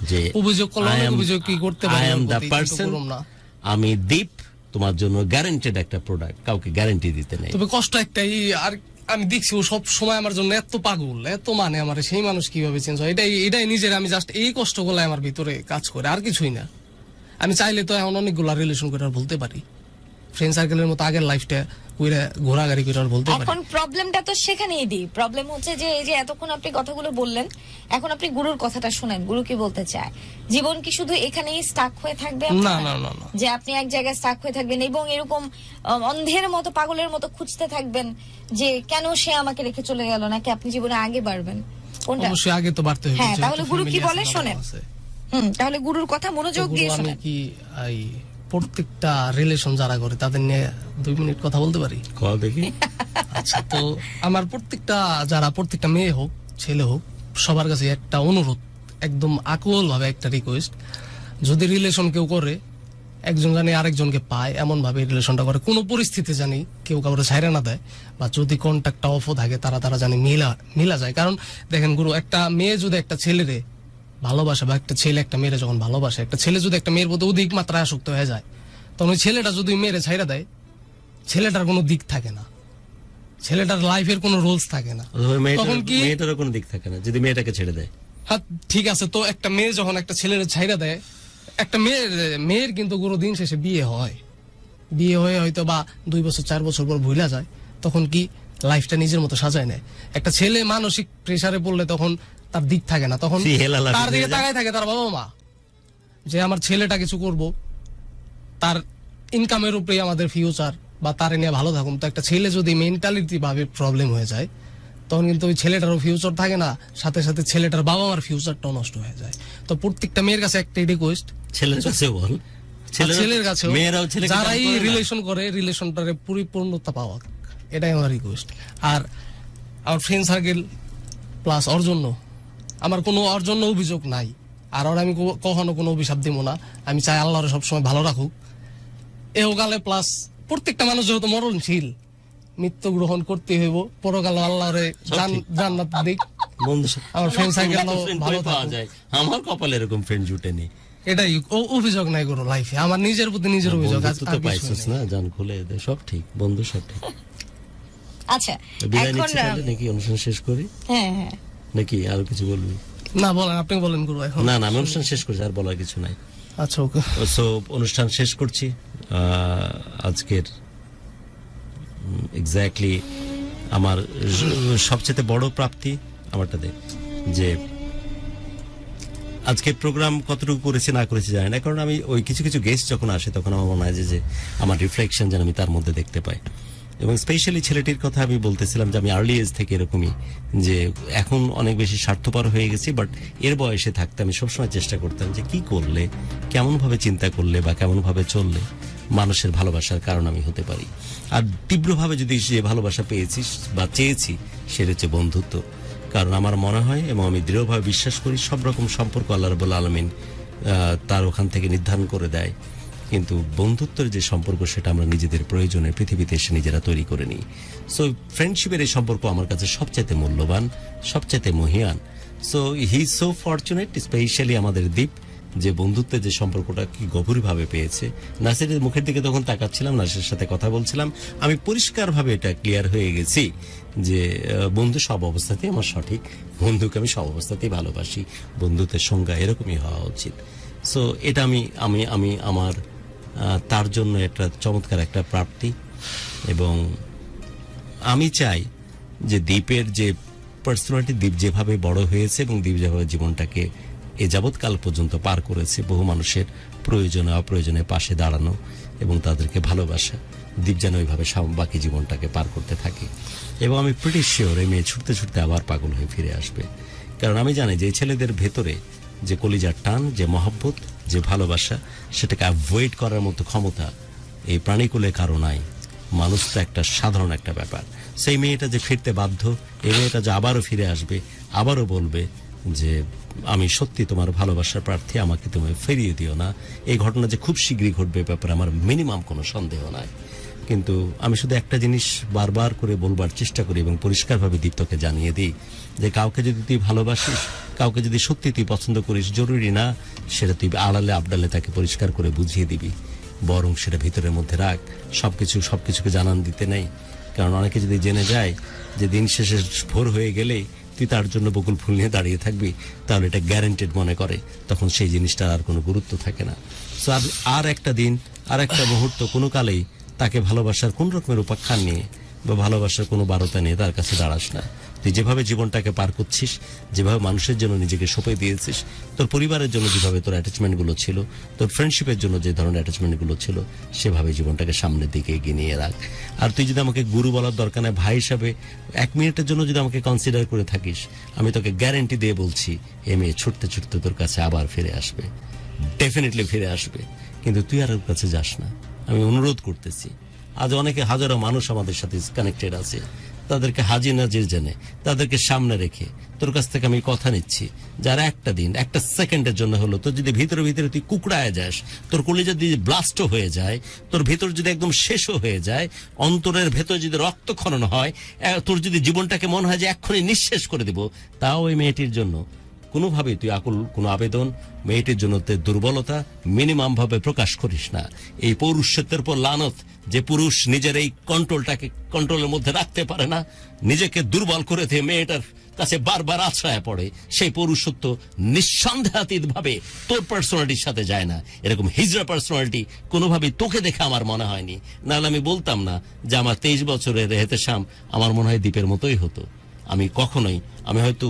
যে অভিযোগ করলে অনেক অভিযোগ কি করতে পারে, I am the কিন্তু person, করুম না। আমি দীপ তোমার জন্য গ্যারান্টেড একটা প্রোডাক্ট, কাউকে গ্যারান্টি দিতে নেই। তবে কষ্ট একটাই, আর আমি দেখছি ও সব সময় আমার জন্য এত পাগল, এত মানে আমার, সেই মানুষ কিভাবে চেঞ্জ হয় এটাই নিজের, আমি জাস্ট এই কষ্ট গুলো আমার ভিতরে কাজ করে, আর কিছুই না। আমি চাইলে তো এখন অনেকগুলা রিলেশন করে আর বলতে পারি, ফ্রেন্ড সার্কেলের মতো আগের লাইফটা কইরা ঘোরাঘুরি করে আর বলতে পারি। এখন প্রবলেমটা তো সেখানেই দি। প্রবলেম হচ্ছে যে এই যে এতক্ষণ আপনি কথাগুলো বললেন, এখন আপনি গুরুর কথাটা শুনেন, গুরু কি বলতে চায়। জীবন কি শুধু এখানেই স্টাক হয়ে থাকবে না আপনার? না না না, যে আপনি এক জায়গায় স্টাক হয়ে থাকবেন এবং এরকম অন্ধের মতো পাগলের মতো খুঁজতে থাকবেন যে কেন সে আমাকে রেখে চলে গেল, নাকি আপনি জীবনে আগে বাড়বেন? কোনটা? অবশ্যই আগে তো বাড়তে হবে। হ্যাঁ, যেহেতু তাহলে গুরু কি family বলে আছে, শোনেন। বাবা আছে। তাহলে গুরুর কথা মনোযোগ তো দিয়ে গুরু, আমি শোনেন। কি এই প্রত্যেকটা রিলেশন যারা করে তাদের নিয়ে 2 মিনিট কথা বলতে পারি? কল দেখি। আচ্ছা, তো আমার প্রত্যেকটা মেয়ে হোক ছেলে হোক, সবার কাছে একটা অনুরোধ, একদম আকুল ভাবে একটা রিকোয়েস্ট, যদি রিলেশন কেউ করে, একজন জানি আরেকজনকে পায় এমন ভাবে রিলেশনটা করে, কোনো পরিস্থিতি জানি কেউ কাউরে ছাইরা না দেয়, বা যদি কন্ট্যাক্টটা অফও থাকে তারা জানি মিলা যায়। কারণ দেখেন গুরু, একটা মেয়ে যদি একটা ছেলেরে ভালোবাসে, বা একটা ছেলে একটা মেয়েরে যখন ভালোবাসে, একটা ছেলে যদি একটা মেয়ের প্রতি অধিক মাত্রায় আসক্ত হয়ে যায়, তখন ওই ছেলেটা যদি মেয়েরে ছাইরা দেয়, ছেলেটার কোনো দিক থাকে না, ছেলেটার লাইফের কোনো রুলস থাকে না। তখন কি মেয়েটারও কোনো দিক থাকে না যদি মেয়েটাকে ছেড়ে দেয়। হ্যাঁ ঠিক আছে, তো একটা মেয়ে যখন একটা ছেলের ছাইরা দেয়, একটা মেয়ের কিন্তু কোনো দিন শেষে বিয়ে হয়ে হয়তো বা 2 বছর 4 বছর পর ভুলা যায়, তখন কি লাইফটা নিজের মতো সাজায় নেয়। একটা ছেলে মানসিক প্রেসারে পড়লে তখন তার দিক থাকে না, তখন তার দিকে তাকায় থাকে তার বাবা মা, যে আমার ছেলেটা কিছু করব, তার ইনকামের উপরে আমাদের ফিউচার, বা তার নিয়ে ভালো থাকুন। তো একটা ছেলে যদি মেন্টালিটি ভাবে প্রবলেম হয়ে যায়, তখন কিন্তু ওই ছেলেটারও ফিউচার থাকে না, সাথে সাথে ছেলেটার বাবা মার ফিউচারটাও নষ্ট হয়ে যায়। তো প্রত্যেকটা মেয়ের কাছে একটাই রিকোয়েস্ট, ছেলের কাছে বল, ছেলের কাছে, মেয়েরাও ছেলেকে যারাই রিলেশন করে, রিলেশনটারে পরিপূর্ণতা পাওয়া, এটাই আমার রিকোয়েস্ট। আর আমার ফ্রেন্ড সার্কেল প্লাস ওর জন্য আমার কোনো ওর জন্য অভিযোগ নাই, আর ওর আমি কখনো কোনো অভিশাপ দিব না। আমি চাই আল্লাহর সবসময় ভালো রাখুক এহকালে, প্লাস প্রত্যেকটা মানুষ যেহেতু মরণশীল, মৃত্যু গ্রহণ করতে হইব, পরকালে আল্লাহরে জান্নাত দিক, বন্ধুর সাথে আমার friend circle ও friend ভালো কই পাওয়া থাকুক। যায়? আমার কপালে এরকম ফ্রেন্ড জুটেনি। এটাই অভিযোগ নাই কোনো লাইফে, আমার নিজের প্রতি নিজের অভিযোগ। বন্ধুত্ব তো পাইছিস না, জান খুলে দে, সব ঠিক, বন্ধু সব ঠিক। আচ্ছা বিদায় এখন নিচ্ছি তাহলে নাকি, অনুষ্ঠান শেষ করি হ্যাঁ হ্যাঁ নাকি আরো কিছু বলবি? না বলেন, আপনি বলেন গুরু এখন। না না, আমি অনুষ্ঠান শেষ করছি, আর বলার কিছু নাই। আচ্ছা ওকে। সো অনুষ্ঠান শেষ করছি। আজকের এক্স্যাক্টলি আমার সবচেয়ে বড় প্রাপ্তি আমারটা দেখ, যে আজকের প্রোগ্রাম কতটুকু করেছি না করেছি জানি না, কারণ আমি ওই কিছু কিছু গেস্ট যখন আসে তখন আমার মনে হয় যে আমার রিফ্লেকশন যেন আমি তার মধ্যে দেখতে পাই। এবং স্পেশালি ছেলেটির কথা আমি বলতেছিলাম যে আমি আর্লি এজ থেকে এরকমই, যে এখন অনেক বেশি স্বার্থপর হয়ে গেছি, বাট এর বয়সে থাকতে আমি সবসময় চেষ্টা করতাম যে কি করলে, কেমন ভাবে চিন্তা করলে বা কেমন ভাবে চললে মানুষের ভালোবাসার কারণ আমি হতে পারি। আর তীব্রভাবে যদি যে ভালোবাসা পেয়েছিস বা চেয়েছি, সেটা হচ্ছে বন্ধুত্ব। কারণ আমার মনে হয় এবং আমি দৃঢ়ভাবে বিশ্বাস করি সব রকম সম্পর্ক আল্লাহ রাব্বুল আলামিন তার ওখান থেকে নির্ধারণ করে দেয়, কিন্তু বন্ধুত্বের যে সম্পর্ক সেটা আমরা নিজেদের প্রয়োজনে পৃথিবীতে এসে নিজেরা তৈরি করে নিই। সো ফ্রেন্ডশিপের এই সম্পর্ক আমার কাছে সবচাইতে মূল্যবান, সবচাইতে মহিয়ান। So he so fortunate, specially আমাদের দ্বীপ, যে বন্ধুত্বের যে সম্পর্কটা কি গভীরভাবে পেয়েছে। নাসিরের মুখের দিকে তখন তাকাচ্ছিলাম, নাসিরের সাথে কথা বলছিলাম, আমি পরিষ্কারভাবে এটা ক্লিয়ার হয়ে গেছি যে বন্ধু সব অবস্থাতেই আমার সঠিক, বন্ধুকে আমি সব অবস্থাতেই ভালোবাসি, বন্ধুত্বের সংজ্ঞা এরকমই হওয়া উচিত। সো এটা আমি আমি আমি আমার তার জন্য একটা চমৎকার একটা প্রাপ্তি। এবং আমি চাই যে দ্বীপের যে পার্সোনালিটি, দ্বীপ যেভাবে বড় হয়েছে এবং দ্বীপ যেভাবে জীবনটাকে এ যাবৎকাল পর্যন্ত পার করেছে, বহু মানুষের প্রয়োজনে অপ্রয়োজনে পাশে দাঁড়ানো এবং তাদেরকে ভালোবাসা, দ্বীপ যেন ওইভাবে বাকি জীবনটাকে পার করতে থাকে। এবং আমি প্রিটি শিওর এই মেয়ে ছুটতে ছুটতে আবার পাগল হয়ে ফিরে আসবে, কারণ আমি জানি যে ছেলেদের ভেতরে যে কলিজার টান, যে মহব্বত, যে ভালোবাসা, সেটাকে অ্যাভয়েড করার মতো ক্ষমতা এই প্রাণীকুলে কারো নাই। মানুষ তো একটা সাধারণ একটা ব্যাপার। সেই মেয়েটা যে ফিরতে বাধ্য, এই মেয়েটা যে আবারও ফিরে আসবে, আবারও বলবে যে আমি সত্যি তোমার ভালোবাসার প্রার্থী, আমাকে তুমি ফিরিয়ে দিও না। এই ঘটনা যে খুব শীঘ্রই ঘটবে ব্যাপারে আমার মিনিমাম কোনো সন্দেহ নাই। কিন্তু আমি শুধু একটা জিনিস বারবার করে বলবার চেষ্টা করি এবং পরিষ্কারভাবে দীপ্তকে জানিয়ে দিই যে কাউকে যদি তুই ভালোবাসিস, কাউকে যদি সত্যি তুই পছন্দ করিস, জরুরি না সেটা তুই আড়ালে আবডালে তাকে পরিষ্কার করে বুঝিয়ে দিবি, বরং সেটা ভিতরের মধ্যে রাখ। সবকিছুকে জানান দিতে নেই, কারণ অনেকে যদি জেনে যায় যে দিন শেষে ভোর হয়ে গেলে তুই তার জন্য বকুল ফুল নিয়ে দাঁড়িয়ে থাকবি, তাহলে এটা গ্যারান্টেড মনে করে, তখন সেই জিনিসটার আর কোনো গুরুত্ব থাকে না। সো আর একটা দিন, আর একটা মুহূর্ত কোনো কালেই তাকে ভালোবাসার কোন রকমের উপাখ্যান নিয়ে বা ভালোবাসার কোনো বারতা নিয়ে তার কাছে দাঁড়াস না। তুই যেভাবে জীবনটাকে পার করছিস, যেভাবে মানুষের জন্য নিজেকে সঁপে দিয়েছিস, তোর পরিবারের জন্য যেভাবে তোর অ্যাটাচমেন্টগুলো ছিল, তোর ফ্রেন্ডশিপের জন্য যে ধরনের অ্যাটাচমেন্টগুলো ছিল, সেভাবে জীবনটাকে সামনের দিকে এগিয়ে নিয়ে রাখ। আর তুই যদি আমাকে গুরু বলার দরকার নেই, ভাই হিসাবে 1 মিনিটের জন্য যদি আমাকে কনসিডার করে থাকিস, আমি তোকে গ্যারান্টি দিয়ে বলছি এ মেয়ে ছুটতে ছুটতে তোর কাছে আবার ফিরে আসবে, ডেফিনেটলি ফিরে আসবে। কিন্তু তুই আর ওর কাছে যাস না, আমি অনুরোধ করতেছি। আজ অনেকে হাজারো মানুষ আমাদের সাথে কানেক্টেড আছে, তাদেরকে হাজির নাজির জেনে তাদেরকে সামনে রেখে তোর কাছ থেকে আমি কথা নিচ্ছি, যারা একটা দিন, একটা সেকেন্ডের জন্য হলো তোর যদি ভিতরে ভিতরে তুই কুকড়ায় যাস, তোর কলিজা যদি ব্লাস্টও হয়ে যায়, তোর ভেতর যদি একদম শেষও হয়ে যায়, অন্তরের ভেতর যদি রক্তক্ষরণ হয়, তোর যদি জীবনটাকে মনে হয় যে এক্ষুনি নিঃশেষ করে দিব, তাও ওই মেয়েটির জন্য কোনোভাবেই তুই কোনো আবেদন, মেয়েটির জন্য দুর্বলতা মিনিমাম ভাবে প্রকাশ করিস না। এই পৌরুষত্বের পর লানত, যে পুরুষ নিজের এই কন্ট্রোলটাকে কন্ট্রোলের মধ্যে রাখতে পারে না, নিজেকে দুর্বল করে দিয়ে মেয়েটার কাছে বারবার আশ্রয় পড়ে, সেই পুরুষত্ব নিঃসন্দেহাতীত ভাবে তোর পার্সোনালিটির সাথে যায় না। এরকম হিজড়া পার্সোনালিটি কোনোভাবেই তোকে দেখে আমার মনে হয়নি, নাহলে আমি বলতাম না যে আমার 23 বছরের এহতেশাম আমার মনে হয় দ্বীপের মতোই হতো। আমি হয়তো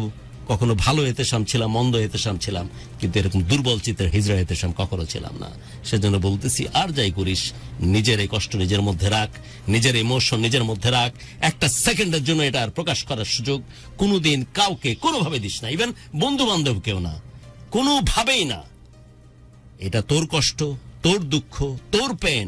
কখনো ভালো এতেশাম ছিলাম, মন্দ এতেশাম ছিলাম, কিন্তু এরকম দুর্বল চিত্রের হিজড়া এতেশাম কখনো ছিলাম না। সেজন্য বলতেছি, আর যাই করিস, নিজের এই কষ্ট নিজের মধ্যে রাখ, নিজের ইমোশন নিজের মধ্যে রাখ। একটা সেকেন্ডের জন্য এটা আর প্রকাশ করার সুযোগ কোনোদিন কাউকে কোনোভাবে দিস না, ইভেন বন্ধু বান্ধবকেও না, কোনোভাবেই না। এটা তোর কষ্ট, তোর দুঃখ, তোর পেন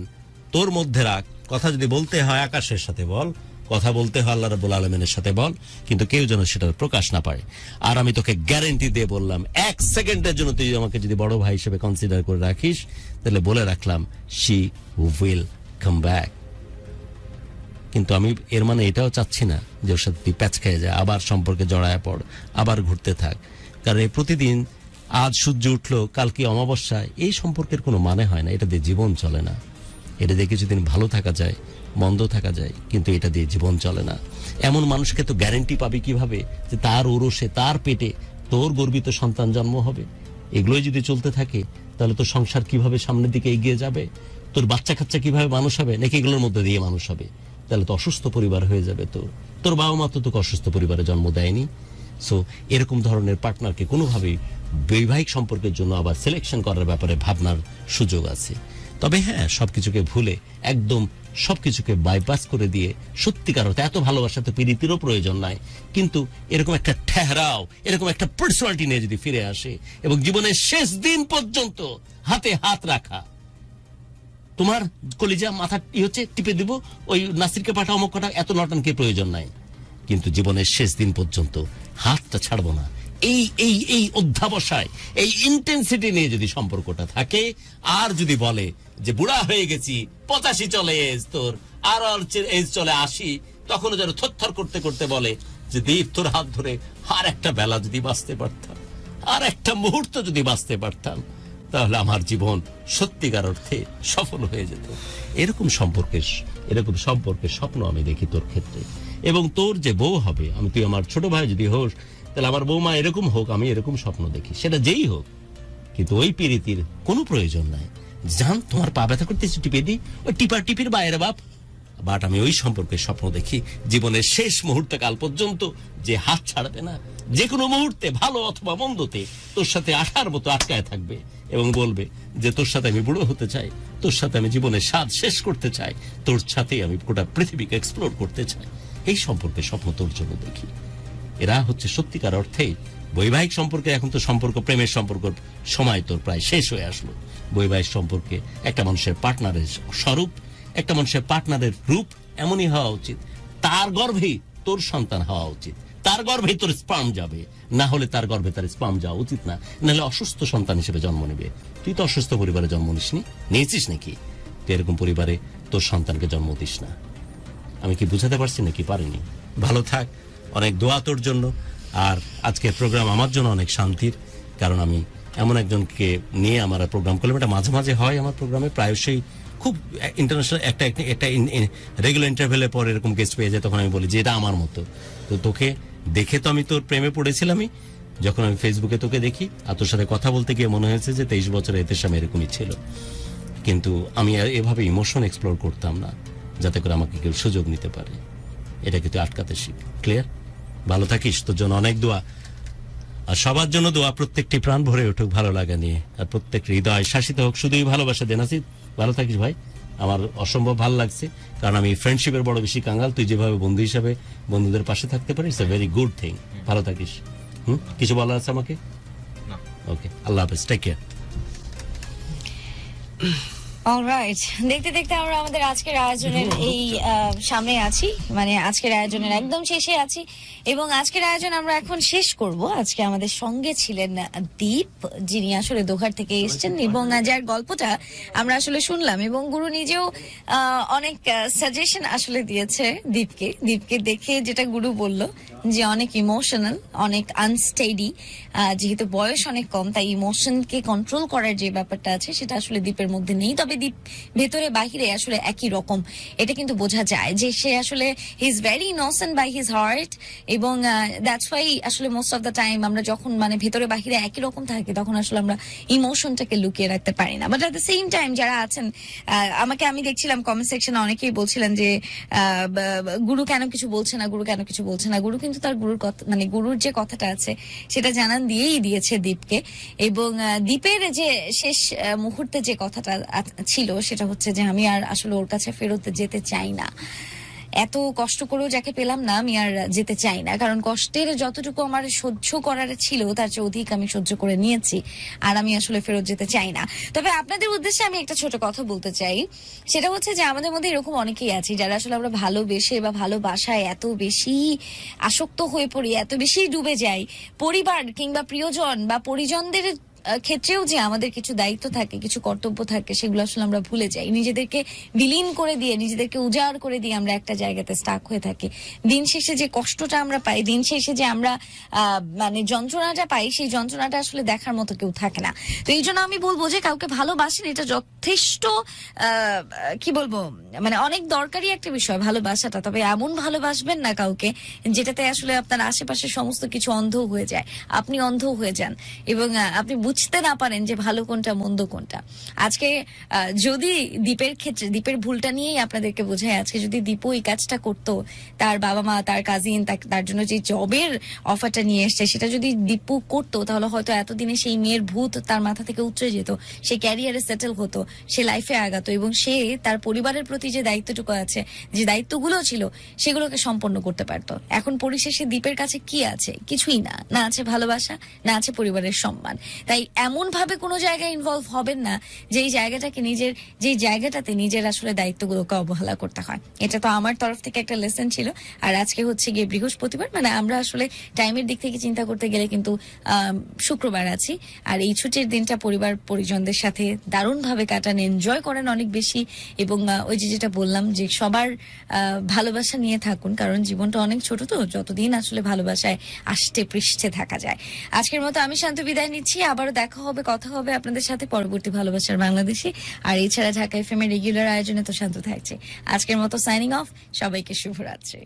তোর মধ্যে রাখ। কথা যদি বলতে হয় আকাশের সাথে বল, কথা বলতে হয় আল্লাহ রাব্বুল আলামিনের সাথে বল, কিন্তু কেউ যেন সেটার প্রকাশ না পায়। আর আমি তোকে গ্যারান্টি দিয়ে বললাম, 1 সেকেন্ডের জন্য তুই আমাকে যদি বড় ভাই হিসেবে কনসিডার করে রাখিস, তাহলে বলে রাখলাম, শি উইল কাম ব্যাক। কিন্তু আমি এর মানে এটাও চাচ্ছি না যে ওর সাথে তুই প্যাচ খেয়ে যায়, আবার সম্পর্কে জড়ায় পড়, আবার ঘুরতে থাক। কারণ এই প্রতিদিন আজ সূর্য উঠলো কালকে অমাবস্যা, এই সম্পর্কের কোনো মানে হয় না। এটা দিয়ে জীবন চলে না। এটা দিয়ে কিছুদিন ভালো থাকা যায়, মন্দ থাকা যায়, কিন্তু এটা দিয়ে জীবন চলে না। এমন মানুষকে তো গ্যারেন্টি পাবি কিভাবে যে তার ওরসে, তার পেটে তোর গর্বিত সন্তান জন্ম হবে? এগুলোই যদি চলতে থাকে তাহলে তোর সংসার কিভাবে সামনের দিকে এগিয়ে যাবে? তোর বাচ্চা কাচ্চা কিভাবে মানুষ হবে? নাকি এগুলোর মধ্যে দিয়ে মানুষ হবে? তাহলে তো অসুস্থ পরিবার হয়ে যাবে। তোর বাবা মা তো তোকে অসুস্থ পরিবারে জন্ম দেয়নি। সো এরকম ধরনের পার্টনারকে কোনোভাবেই বৈবাহিক সম্পর্কের জন্য আবার সিলেকশন করার ব্যাপারে ভাবনার সুযোগ আছে। তবে হ্যাঁ, সবকিছুকে ভুলে একদম সবকিছুকে বাইপাস করে দিয়ে সত্যিকার অর্থে এত ভালোবাসা তো প্রীতিরও প্রয়োজন নাই, কিন্তু এরকম একটা ঠেহরাও, এরকম একটা পার্সোনালিটি নিয়ে যদি ফিরে আসে এবং জীবনের শেষ দিন পর্যন্ত হাতে হাত রাখা, তোমার কলিজা মাথা হচ্ছে টিপে দিব, ওই নাসিরকে পাঠাও, অমুক পাঠাও, এত নটানকে প্রয়োজন নাই, কিন্তু জীবনের শেষ দিন পর্যন্ত হাতটা ছাড়বো না, এই এই এই অধ্যাবসায়, এই ইন্টেন্সিটি নিয়ে যদি সম্পর্কটা থাকে, আর যদি বলে যে বুড়া হয়ে গেছি, 85 চলে এজ তোর, আর এজ চলে 80, তখনও যেন থরথর করতে করতে বলে যে দীপ তোর হাত ধরে আর একটা বেলা যদি বাঁচতে পারতাম, আর একটা মুহূর্ত যদি বাঁচতে পারতাম, তাহলে আমার জীবন সত্যিকার অর্থে সফল হয়ে যেত। এরকম সম্পর্কের স্বপ্ন আমি দেখি তোর ক্ষেত্রে। এবং তোর যে বউ হবে, তুই আমার ছোট ভাই যদি হোস, তাহলে আমার বৌমা এরকম হোক, আমি এরকম স্বপ্ন দেখি, সেটা যেই হোক। কিন্তু ওই প্রীতির কোনো প্রয়োজন নাই। জান তোমার পা ব্যথা করতেছি, টিপে দিই, ওই টিপির বাইরে বাপ। বাট আমি ওই সম্পর্কের স্বপ্ন দেখি জীবনের শেষ মুহূর্তে কাল পর্যন্ত যে হাত ছাড়বে না, যে কোনো মুহূর্তে ভালো অথবা মন্দতে তোর সাথে আঠার মতো আটকায় থাকবে এবং বলবে যে তোর সাথে আমি বুড়ো হতে চাই, তোর সাথে আমি জীবনের স্বাদ শেষ করতে চাই, তোর সাথে আমি গোটা পৃথিবীকে এক্সপ্লোর করতে চাই। এই সম্পর্কের স্বপ্ন তোর জন্য দেখি। এরা হচ্ছে সত্যিকার অর্থে বৈবাহিক সম্পর্কে। এখন তো সম্পর্ক, প্রেমের সম্পর্ক সময় তোর প্রায় শেষ হয়ে আসলো। বৈবাহিক সম্পর্কে একটা মানুষের পার্টনারের স্বরূপ, একটা মানুষের পার্টনারের রূপ এমনই হওয়া উচিত, তার গর্ভেই তোর সন্তান হওয়া উচিত, তার গর্ভে তোর স্পার্ম যাবে, না হলে তার গর্ভে তার স্পার্ম যাওয়া উচিত না, নাহলে অসুস্থ সন্তান হিসেবে জন্ম নেবে। তুই তো অসুস্থ পরিবারে জন্ম নিয়েছিস নাকি? তুই এরকম পরিবারে তোর সন্তানকে জন্ম দিস না। আমি কি বুঝাতে পারছি নাকি পারিনি? ভালো থাক, অনেক দোয়া তোর জন্য। আর আজকের প্রোগ্রাম আমার জন্য অনেক শান্তির, কারণ আমি এমন একজনকে নিয়ে আমার প্রোগ্রাম করলাম। এটা মাঝে মাঝে হয় আমার প্রোগ্রামে, প্রায়শই খুব ইন্টারন্যাশনাল একটা রেগুলার ইন্টারভেলের পর এরকম গেস্ট পেয়ে যায়, তখন আমি বলি যে এটা আমার মতো। তো তোকে দেখে তো আমি তোর প্রেমে পড়েছিলামই, যখন আমি ফেসবুকে তোকে দেখি আর তোর সাথে কথা বলতে গিয়ে মনে হয়েছে যে 23 বছরের এদের সামনে এরকমই ছিল। কিন্তু আমি এভাবে ইমোশন এক্সপ্লোর করতাম না, যাতে করে আমাকে কেউ সুযোগ নিতে পারে। এটাকে তুই আটকাতে শিখ। ক্লিয়ার? ভালো থাকিস, তোর জন্য অনেক দোয়া, আর সবার জন্য দোয়া। প্রত্যেকটি প্রাণ ভরে উঠুক ভালো লাগা নিয়ে, আর প্রত্যেক হৃদয় শাসিত হোক শুধুই ভালোবাসা দেন। আসিফ, ভালো থাকিস ভাই, আমার অসম্ভব ভালো লাগছে, কারণ আমি ফ্রেন্ডশিপের বড় বেশি কাঙ্গাল। তুই যেভাবে বন্ধু হিসাবে বন্ধুদের পাশে থাকতে পারিস, it's a very good thing. ভালো থাকিস। কিছু বলার আছে আমাকে? ওকে, আল্লাহ হাফেজ, টেক কেয়ার। অলরাইট, দেখতে দেখতে আমরা আমাদের আজকের আয়োজনের এই সামনে আছি, মানে আজকের আয়োজনের একদম শেষে আছি, এবং আজকের আয়োজন আমরা এখন শেষ করব। আজকে আমাদের সঙ্গে ছিলেন দীপ, যিনি আসলে দোহার থেকে এসেছেন এবং যার গল্পটা আমরা আসলে শুনলাম, এবং গুরু নিজেও অনেক সাজেশন আসলে দিয়েছে দীপকে দেখে। যেটা গুরু বলল যে অনেক ইমোশনাল, অনেক আনস্টেডি, যেহেতু বয়স অনেক কম, তাই ইমোশনকে কন্ট্রোল করার যে ব্যাপারটা আছে সেটা আসলে দীপের মধ্যে নেই। তবে দীপ ভেতরে বাহিরে আসলে একই রকম, এটা কিন্তু বোঝা যায় যে সে আসলে he is very innocent by his heart, এবং দ্যাটস ওয়াই আসলে মোস্ট অফ দ্য টাইম আমরা যখন মানে ভেতরে বাহিরে একই রকম থাকি, তখন আসলে আমরা ইমোশনটাকে লুকিয়ে রাখতে পারি না। But at the same time যারা আছেন, আমি দেখছিলাম কমেন্ট সেকশনে অনেকেই বলছিলেন যে গুরু কেন কিছু বলছে না, গুরু কিন্তু তার গুরুর কথা, মানে গুরুর যে কথাটা আছে সেটা জানান দিয়েই দিয়েছে দীপকে। এবং দীপের যে শেষ মুহূর্তে যে কথাটা ছিল সেটা হচ্ছে যে আমি আর আসলে ওর কাছে ফেরত যেতে চাই না, এত কষ্ট করেও যাকে পেলাম না আমি আর যেতে চাই না, কারণ কষ্টের যতটুকু আমার সহ্য করার ছিল তার চেয়ে অধিক আমি সহ্য করে নিয়েছি, আর আমি আসলে ফেরত যেতে চাই না। তবে আপনাদের উদ্দেশ্যে আমি একটা ছোট কথা বলতে চাই, সেটা হচ্ছে যে আমাদের মধ্যে এরকম অনেকেই আছি যারা আসলে আমরা ভালোবেসে বা ভালোবাসায় এত বেশি আসক্ত হয়ে পড়ি, এত বেশি ডুবে যাই, পরিবার কিংবা প্রিয়জন বা পরিজনদের ক্ষেত্রেও যে আমাদের কিছু দায়িত্ব থাকে, কিছু কর্তব্য থাকে, সেগুলো আসলে আমরা ভুলে যাই। নিজেদেরকে বিলীন করে দিয়ে, নিজেদেরকে উজাড় করে দিয়ে আমরা একটা জায়গাতে স্টাক হয়ে থাকি। দিন শেষে যে কষ্টটা আমরা পাই, দিন শেষে যে আমরা মানে যন্ত্রণাটা পাই, সেই যন্ত্রণাটা আসলে দেখার মতো কেউ থাকে না। তো এই জন্য আমি বলবো যে কাউকে ভালোবাসেন, এটা যথেষ্ট কি বলবো, মানে অনেক দরকারি একটা বিষয় ভালোবাসাটা। তবে এমন ভালোবাসবেন না কাউকে যেটাতে আসলে আপনার আশেপাশে সমস্ত কিছু অন্ধ হয়ে যায়, আপনি অন্ধ হয়ে যান এবং আপনি বুঝতে না পারেন যে ভালো কোনটা মন্দ কোনটা। আজকে যদি দীপের ক্ষেত্রে, দীপের ভুলটা নিয়েই আপনাদেরকে বোঝায়, আজকে যদি দীপু এই কাজটা করতো, তার বাবা মা, তার কাজিন তার জন্য যে জবের অফারটা নিয়ে এসছে সেটা যদি দীপু করতো, তাহলে হয়তো এতদিনে সেই মেয়ের ভূত তার মাথা থেকে উতরে যেত, সে ক্যারিয়ারে সেটেল হতো, সে লাইফে আগাতো এবং সে তার পরিবারের প্রতি যে দায়িত্বটুকু আছে, যে দায়িত্বগুলো ছিল, সেগুলোকে সম্পন্ন করতে পারতো। এখন পরিশেষে দীপের কাছে কি আছে? কিছুই না, না আছে ভালোবাসা, না আছে পরিবারের সম্মান। তাই এমন ভাবে কোনো জায়গায় ইনভলভ হবেন না যেই জায়গাটাতে নিজের আসলে দায়িত্বগুলোকে অবহেলা করতে হয়। এটা তো আমার তরফ থেকে একটা লেসন ছিল। আর আজকে হচ্ছে গিয়ে বৃহস্পতিবার, মানে আমরা আসলে টাইমের দিক থেকে চিন্তা করতে গেলে কিন্তু শুক্রবার আছি। আর এই ছুটির দিনটা পরিবার পরিজনদের সাথে দারুণভাবে কাটান, এনজয় করেন অনেক বেশি। এবং ওই যে যেটা বললাম যে সবার ভালোবাসা নিয়ে থাকুন, কারণ জীবনটা অনেক ছোট, তো যতদিন আসলে ভালোবাসায় আষ্টে পৃষ্ঠে থাকা যায়। আজকের মতো আমি শান্ত বিদায় নিচ্ছি। আবারও দেখা হবে, কথা হবে আপনাদের সাথে পরবর্তী ভালোবাসার বাংলাদেশে। আর এছাড়া ঢাকা এফএম এর রেগুলার আয়োজনে তো শান্ত থাকছে। আজকের মতো সাইনিং অফ, সবাইকে শুভরাত্রি।